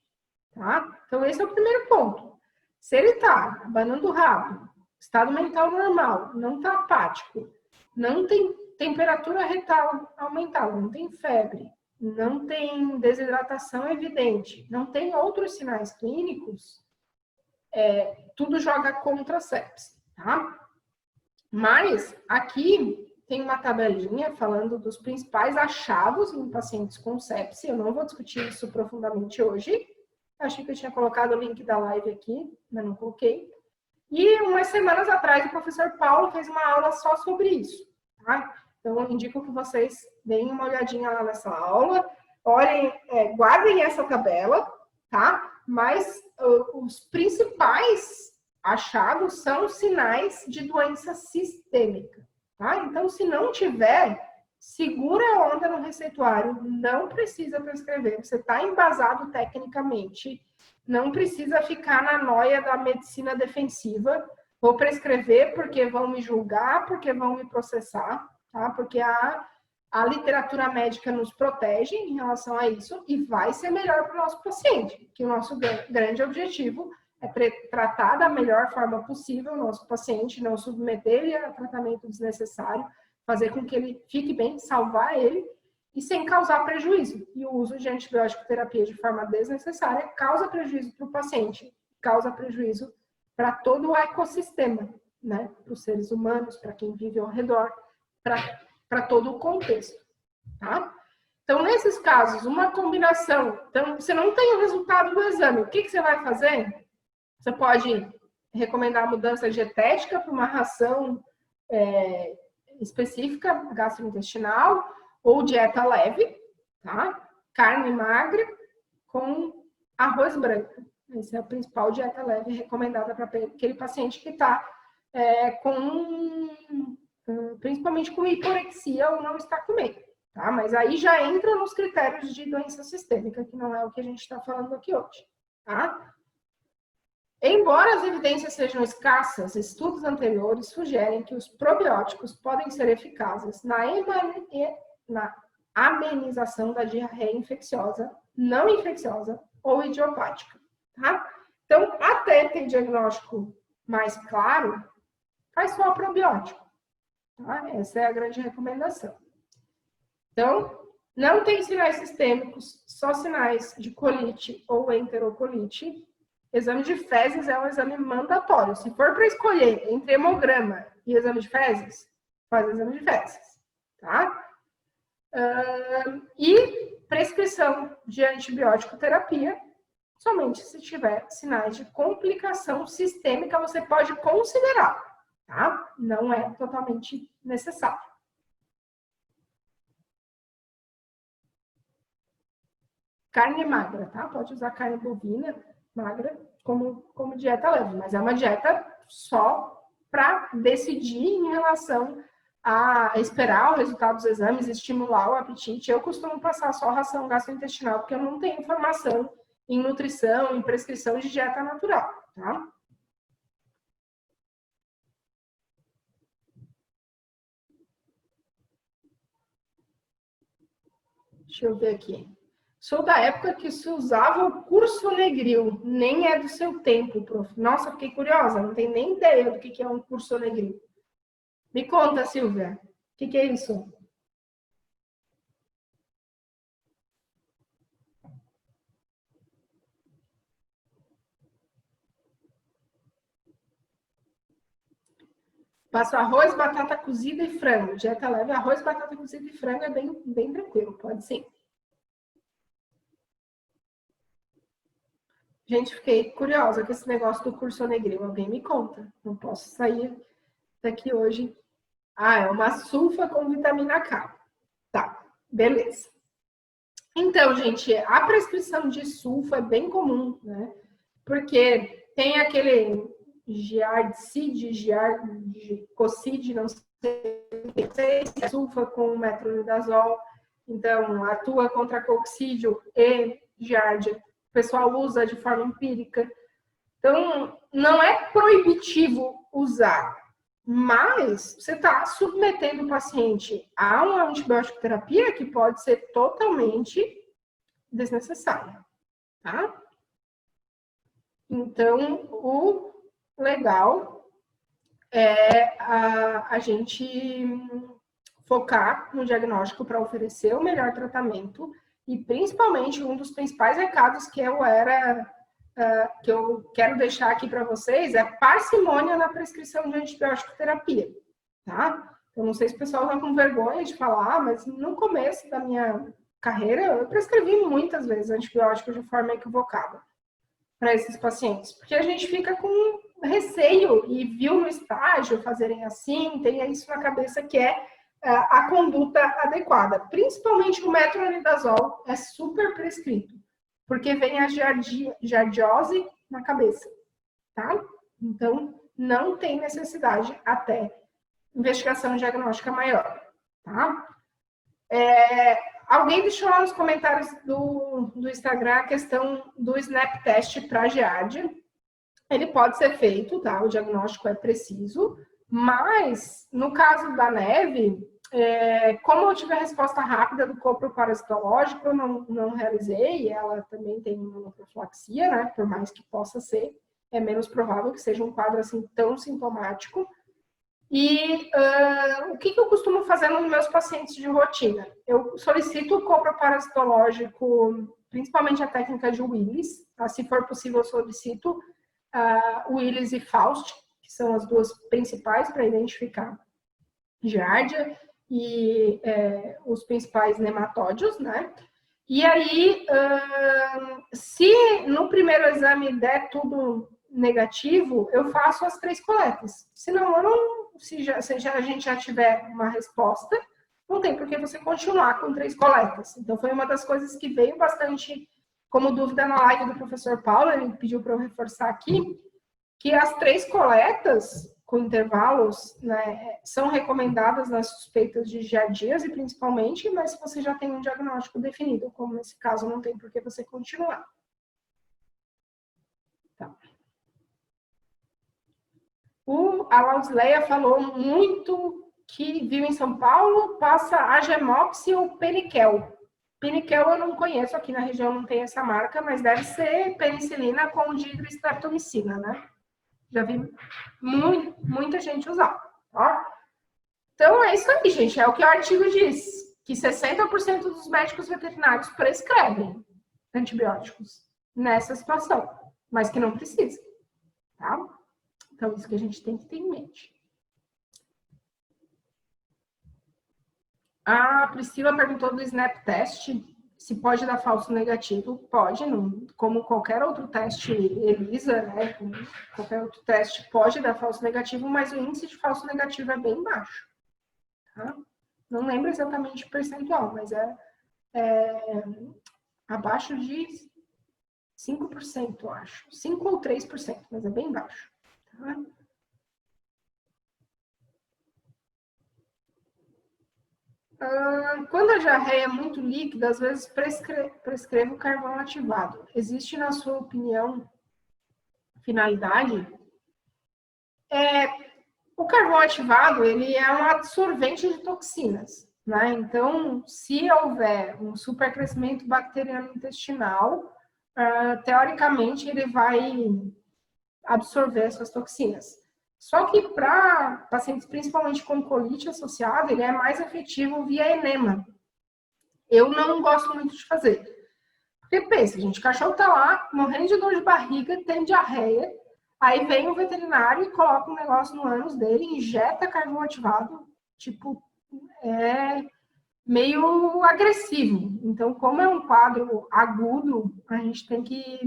Tá? Então, esse é o primeiro ponto. Se ele está abanando o rabo, estado mental normal, não está apático, não tem temperatura retal aumentada, não tem febre, não tem desidratação evidente, não tem outros sinais clínicos, tudo joga contra a sepse, tá? Mas aqui tem uma tabelinha falando dos principais achados em pacientes com sepse, eu não vou discutir isso profundamente hoje, achei que eu tinha colocado o link da live aqui, mas não coloquei. E umas semanas atrás, o professor Paulo fez uma aula só sobre isso, tá? Então, eu indico que vocês deem uma olhadinha lá nessa aula, olhem, guardem essa tabela, tá? Mas os principais achados são sinais de doença sistêmica, tá? Então, se não tiver, segura a onda no receituário, não precisa prescrever, você está embasado tecnicamente, não precisa ficar na noia da medicina defensiva. Vou prescrever porque vão me julgar, porque vão me processar, tá? Porque a literatura médica nos protege em relação a isso e vai ser melhor para o nosso paciente, que o nosso grande objetivo é tratar da melhor forma possível o nosso paciente, não submeter ele a tratamento desnecessário, fazer com que ele fique bem, salvar ele, e sem causar prejuízo. E o uso de antibiótico terapia de forma desnecessária causa prejuízo para o paciente, causa prejuízo para todo o ecossistema, né? Para os seres humanos, para quem vive ao redor, para todo o contexto, tá? Então, nesses casos, uma combinação... Então, você não tem o resultado do exame. O que você vai fazer? Você pode recomendar a mudança dietética para uma ração específica, gastrointestinal, ou dieta leve, tá? Carne magra com arroz branco. Essa é a principal dieta leve recomendada para aquele paciente que está principalmente com hiporexia ou não está comendo, tá? Mas aí já entra nos critérios de doença sistêmica, que não é o que a gente está falando aqui hoje, tá? Embora as evidências sejam escassas, estudos anteriores sugerem que os probióticos podem ser eficazes na amenização da diarreia infecciosa, não infecciosa ou idiopática, tá? Então, até ter diagnóstico mais claro, faz só probiótico, tá? Essa é a grande recomendação. Então, não tem sinais sistêmicos, só sinais de colite ou enterocolite. Exame de fezes é um exame mandatório. Se for para escolher entre hemograma e exame de fezes, faz exame de fezes, tá? E prescrição de antibiótico terapia, somente se tiver sinais de complicação sistêmica, você pode considerar, tá? Não é totalmente necessário. Carne magra, tá? Pode usar carne bovina magra como dieta leve, mas é uma dieta só para decidir em relação a esperar o resultado dos exames, estimular o apetite. Eu costumo passar só ração gastrointestinal, porque eu não tenho informação em nutrição, em prescrição de dieta natural, tá? Deixa eu ver aqui. Sou da época que se usava o curso Negril, nem é do seu tempo, prof. Nossa, fiquei curiosa, não tenho nem ideia do que é um curso Negril. Me conta, Silvia, o que é isso? Passo arroz, batata cozida e frango. Dieta leve, arroz, batata cozida e frango é bem tranquilo, pode sim. Gente, fiquei curiosa com esse negócio do curso Negril. Alguém me conta. Não posso sair daqui hoje. Ah, é uma sulfa com vitamina K. Tá, beleza. Então, gente, a prescrição de sulfa é bem comum, né? Porque tem aquele giardicid, giardicocid, não sei se é sulfa com metronidazol. Então, atua contra coxídeo e giardia. O pessoal usa de forma empírica. Então, não é proibitivo usar, mas você está submetendo o paciente a uma antibiótico terapia que pode ser totalmente desnecessária, tá? Então, o legal é a gente focar no diagnóstico para oferecer o melhor tratamento e, principalmente, um dos principais recados que que eu quero deixar aqui para vocês é parcimônia na prescrição de antibiótico terapia, tá? Eu não sei se o pessoal está com vergonha de falar, mas no começo da minha carreira eu prescrevi muitas vezes antibiótico de forma equivocada para esses pacientes, porque a gente fica com receio e viu no estágio fazerem assim, tem isso na cabeça que é a conduta adequada. Principalmente o metronidazol é super prescrito, porque vem a giardiose na cabeça, tá? Então, não tem necessidade até investigação diagnóstica maior, tá? Alguém deixou lá nos comentários do Instagram a questão do SNAP test para giardia. Ele pode ser feito, tá? O diagnóstico é preciso, mas no caso da neve, como eu tive a resposta rápida do copro parasitológico, eu não realizei, ela também tem imunoprofilaxia, né? Por mais que possa ser, é menos provável que seja um quadro assim tão sintomático. E o que eu costumo fazer nos meus pacientes de rotina? Eu solicito o copro parasitológico, principalmente a técnica de Willis, tá? Se for possível, eu solicito Willis e Faust, que são as duas principais para identificar giardia e os principais nematódios, né? E aí, se no primeiro exame der tudo negativo, eu faço as 3 coletas. Senão, eu não, se a gente já tiver uma resposta, não tem por que você continuar com 3 coletas. Então, foi uma das coisas que veio bastante como dúvida na live do professor Paulo, ele pediu para eu reforçar aqui, que as 3 coletas com intervalos, né, são recomendadas nas suspeitas de giardíase, principalmente, mas se você já tem um diagnóstico definido, como nesse caso, não tem por que você continuar. Tá. A Laudisleia falou muito que vive em São Paulo passa Agemox ou Peniquel. Peniquel eu não conheço, aqui na região não tem essa marca, mas deve ser penicilina com dihidroestreptomicina, né? Já vi muita gente usar, tá? Então, é isso aí, gente. É o que o artigo diz, que 60% dos médicos veterinários prescrevem antibióticos nessa situação, mas que não precisa, tá? Então, isso que a gente tem que ter em mente. A Priscila perguntou do Snap Test, se pode dar falso negativo. Pode, não, como qualquer outro teste ELISA, né? Como qualquer outro teste pode dar falso negativo, mas o índice de falso negativo é bem baixo. Tá? Não lembro exatamente o percentual, mas é abaixo de 5%, eu acho. 5 ou 3%, mas é bem baixo. Tá? Quando a diarreia é muito líquida, às vezes prescrevo carvão ativado. Existe, na sua opinião, finalidade? O carvão ativado, ele é um absorvente de toxinas, né? Então, se houver um supercrescimento bacteriano intestinal, teoricamente, ele vai absorver essas toxinas. Só que para pacientes, principalmente com colite associada, ele é mais efetivo via enema. Eu não gosto muito de fazer. Porque pensa, gente, o cachorro tá lá, morrendo de dor de barriga, tem diarreia, aí vem o veterinário e coloca um negócio no ânus dele, injeta carvão ativado, tipo, é meio agressivo. Então, como é um quadro agudo, a gente tem que...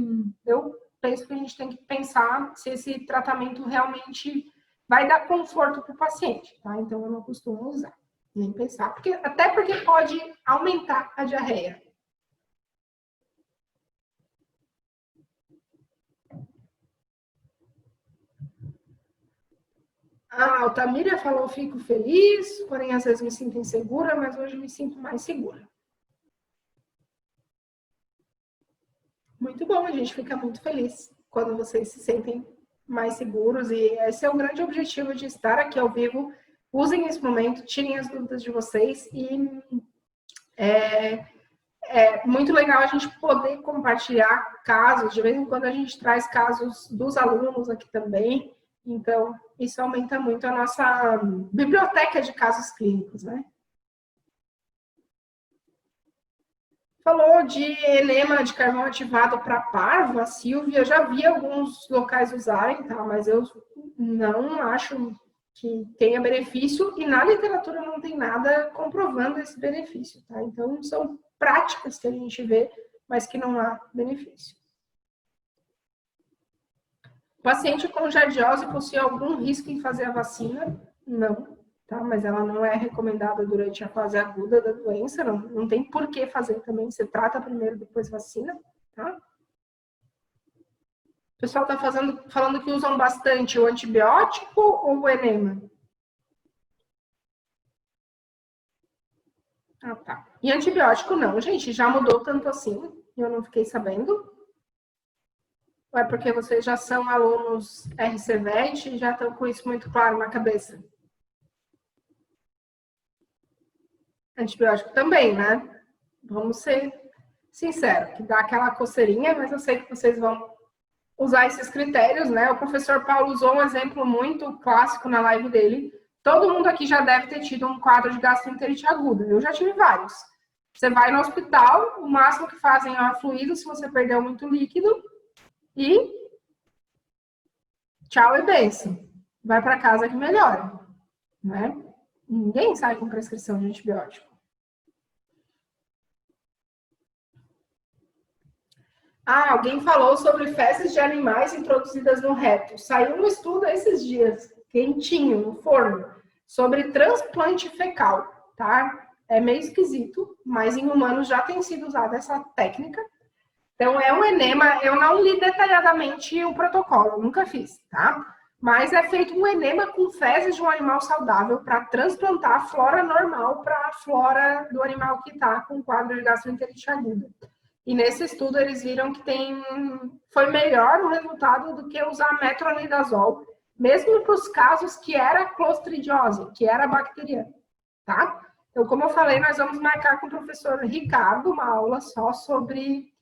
Eu penso que a gente tem que pensar se esse tratamento realmente vai dar conforto para o paciente, tá? Então, eu não costumo usar, nem pensar. Até porque pode aumentar a diarreia. A Altamira falou, fico feliz, porém às vezes me sinto insegura, mas hoje me sinto mais segura. Muito bom, a gente fica muito feliz quando vocês se sentem mais seguros e esse é o grande objetivo de estar aqui ao vivo. Usem esse momento, tirem as dúvidas de vocês e é muito legal a gente poder compartilhar casos. De vez em quando a gente traz casos dos alunos aqui também. Então, isso aumenta muito a nossa biblioteca de casos clínicos, né? Falou de enema de carvão ativado para parvo, a Silvia. Eu já vi alguns locais usarem, tá? Mas eu não acho que tenha benefício e na literatura não tem nada comprovando esse benefício, tá? Então, são práticas que a gente vê, mas que não há benefício. Paciente com jardiose possui algum risco em fazer a vacina? Não, tá? Mas ela não é recomendada durante a fase aguda da doença, não tem por que fazer também. Você trata primeiro, depois vacina, tá? O pessoal está falando que usam bastante o antibiótico ou o enema? Ah, tá. E antibiótico não, gente, já mudou tanto assim, eu não fiquei sabendo. Ou é porque vocês já são alunos RCVET e já estão com isso muito claro na cabeça? Antibiótico também, né? Vamos ser sinceros, que dá aquela coceirinha, mas eu sei que vocês vão usar esses critérios, né? O professor Paulo usou um exemplo muito clássico na live dele. Todo mundo aqui já deve ter tido um quadro de gastroenterite aguda. Eu já tive vários. Você vai no hospital, o máximo que fazem é fluido se você perdeu muito líquido e tchau e benção. Vai para casa que melhora, né? Ninguém sai com prescrição de antibiótico. Alguém falou sobre fezes de animais introduzidas no reto. Saiu um estudo esses dias, quentinho, no forno, sobre transplante fecal, tá? É meio esquisito, mas em humanos já tem sido usada essa técnica. Então, é um enema, eu não li detalhadamente o protocolo, nunca fiz, tá? Mas é feito um enema com fezes de um animal saudável para transplantar a flora normal para a flora do animal que está com quadro de gastroenterite aguda. E nesse estudo eles viram que foi melhor o resultado do que usar metronidazol, mesmo para os casos que era clostridiose, que era bacteriana, tá? Então, como eu falei, nós vamos marcar com o professor Ricardo uma aula só sobre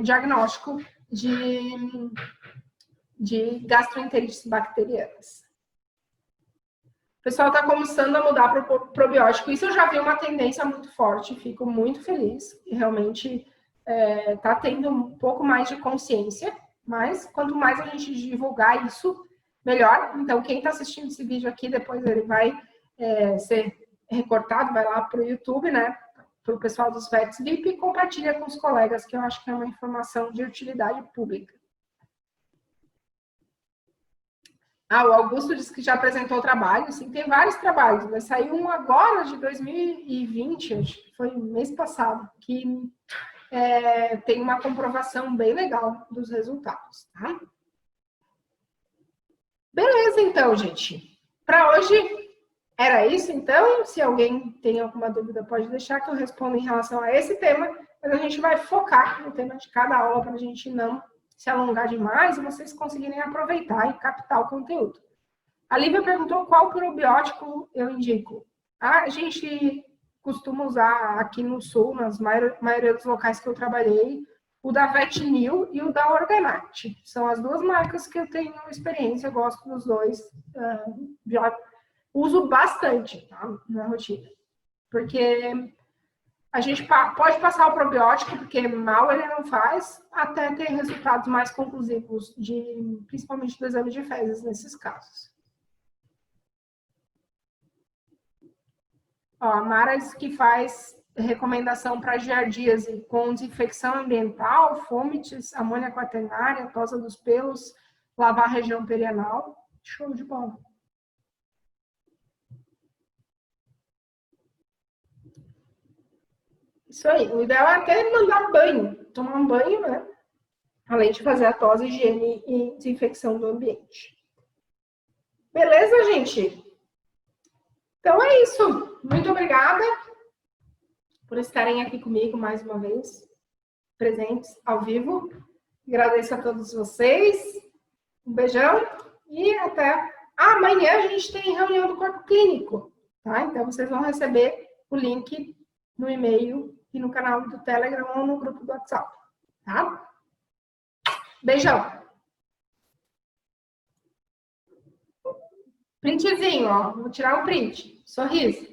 diagnóstico de gastroenterites bacterianas. O pessoal está começando a mudar para o probiótico. Isso eu já vi uma tendência muito forte, fico muito feliz. E realmente está tendo um pouco mais de consciência, mas quanto mais a gente divulgar isso, melhor. Então, quem está assistindo esse vídeo aqui, depois ele vai ser recortado, vai lá para o YouTube, né? Para o pessoal dos VETs VIP e compartilha com os colegas, que eu acho que é uma informação de utilidade pública. Ah, o Augusto disse que já apresentou o trabalho. Sim, tem vários trabalhos. Vai sair um agora, de 2020, acho que foi mês passado, que tem uma comprovação bem legal dos resultados, tá? Beleza, então, gente. Para hoje, era isso, então. Se alguém tem alguma dúvida, pode deixar que eu responda em relação a esse tema. Mas a gente vai focar no tema de cada aula para a gente não se alongar demais e vocês conseguirem aproveitar e captar o conteúdo. A Lívia perguntou qual probiótico eu indico. A gente costuma usar aqui no Sul, nas maioria dos locais que eu trabalhei, o da Vetnil e o da Organite. São as duas marcas que eu tenho experiência, eu gosto dos dois. Já uso bastante, tá, na rotina. Porque a gente pode passar o probiótico, porque mal ele não faz, até ter resultados mais conclusivos, principalmente do exame de fezes nesses casos. Ó, a Mara diz que faz recomendação para giardíase com desinfecção ambiental, fomites, amônia quaternária, tosa dos pelos, lavar a região perianal. Show de bola. Isso aí. O ideal é até mandar banho, tomar um banho, né? Além de fazer a tosse, higiene e desinfecção do ambiente. Beleza, gente? Então é isso. Muito obrigada por estarem aqui comigo mais uma vez, presentes ao vivo. Agradeço a todos vocês. Um beijão e até amanhã. A gente tem reunião do corpo clínico, tá? Então vocês vão receber o link no e-mail e no canal do Telegram ou no grupo do WhatsApp, tá? Beijão. Printzinho, ó. Vou tirar um print. Sorriso.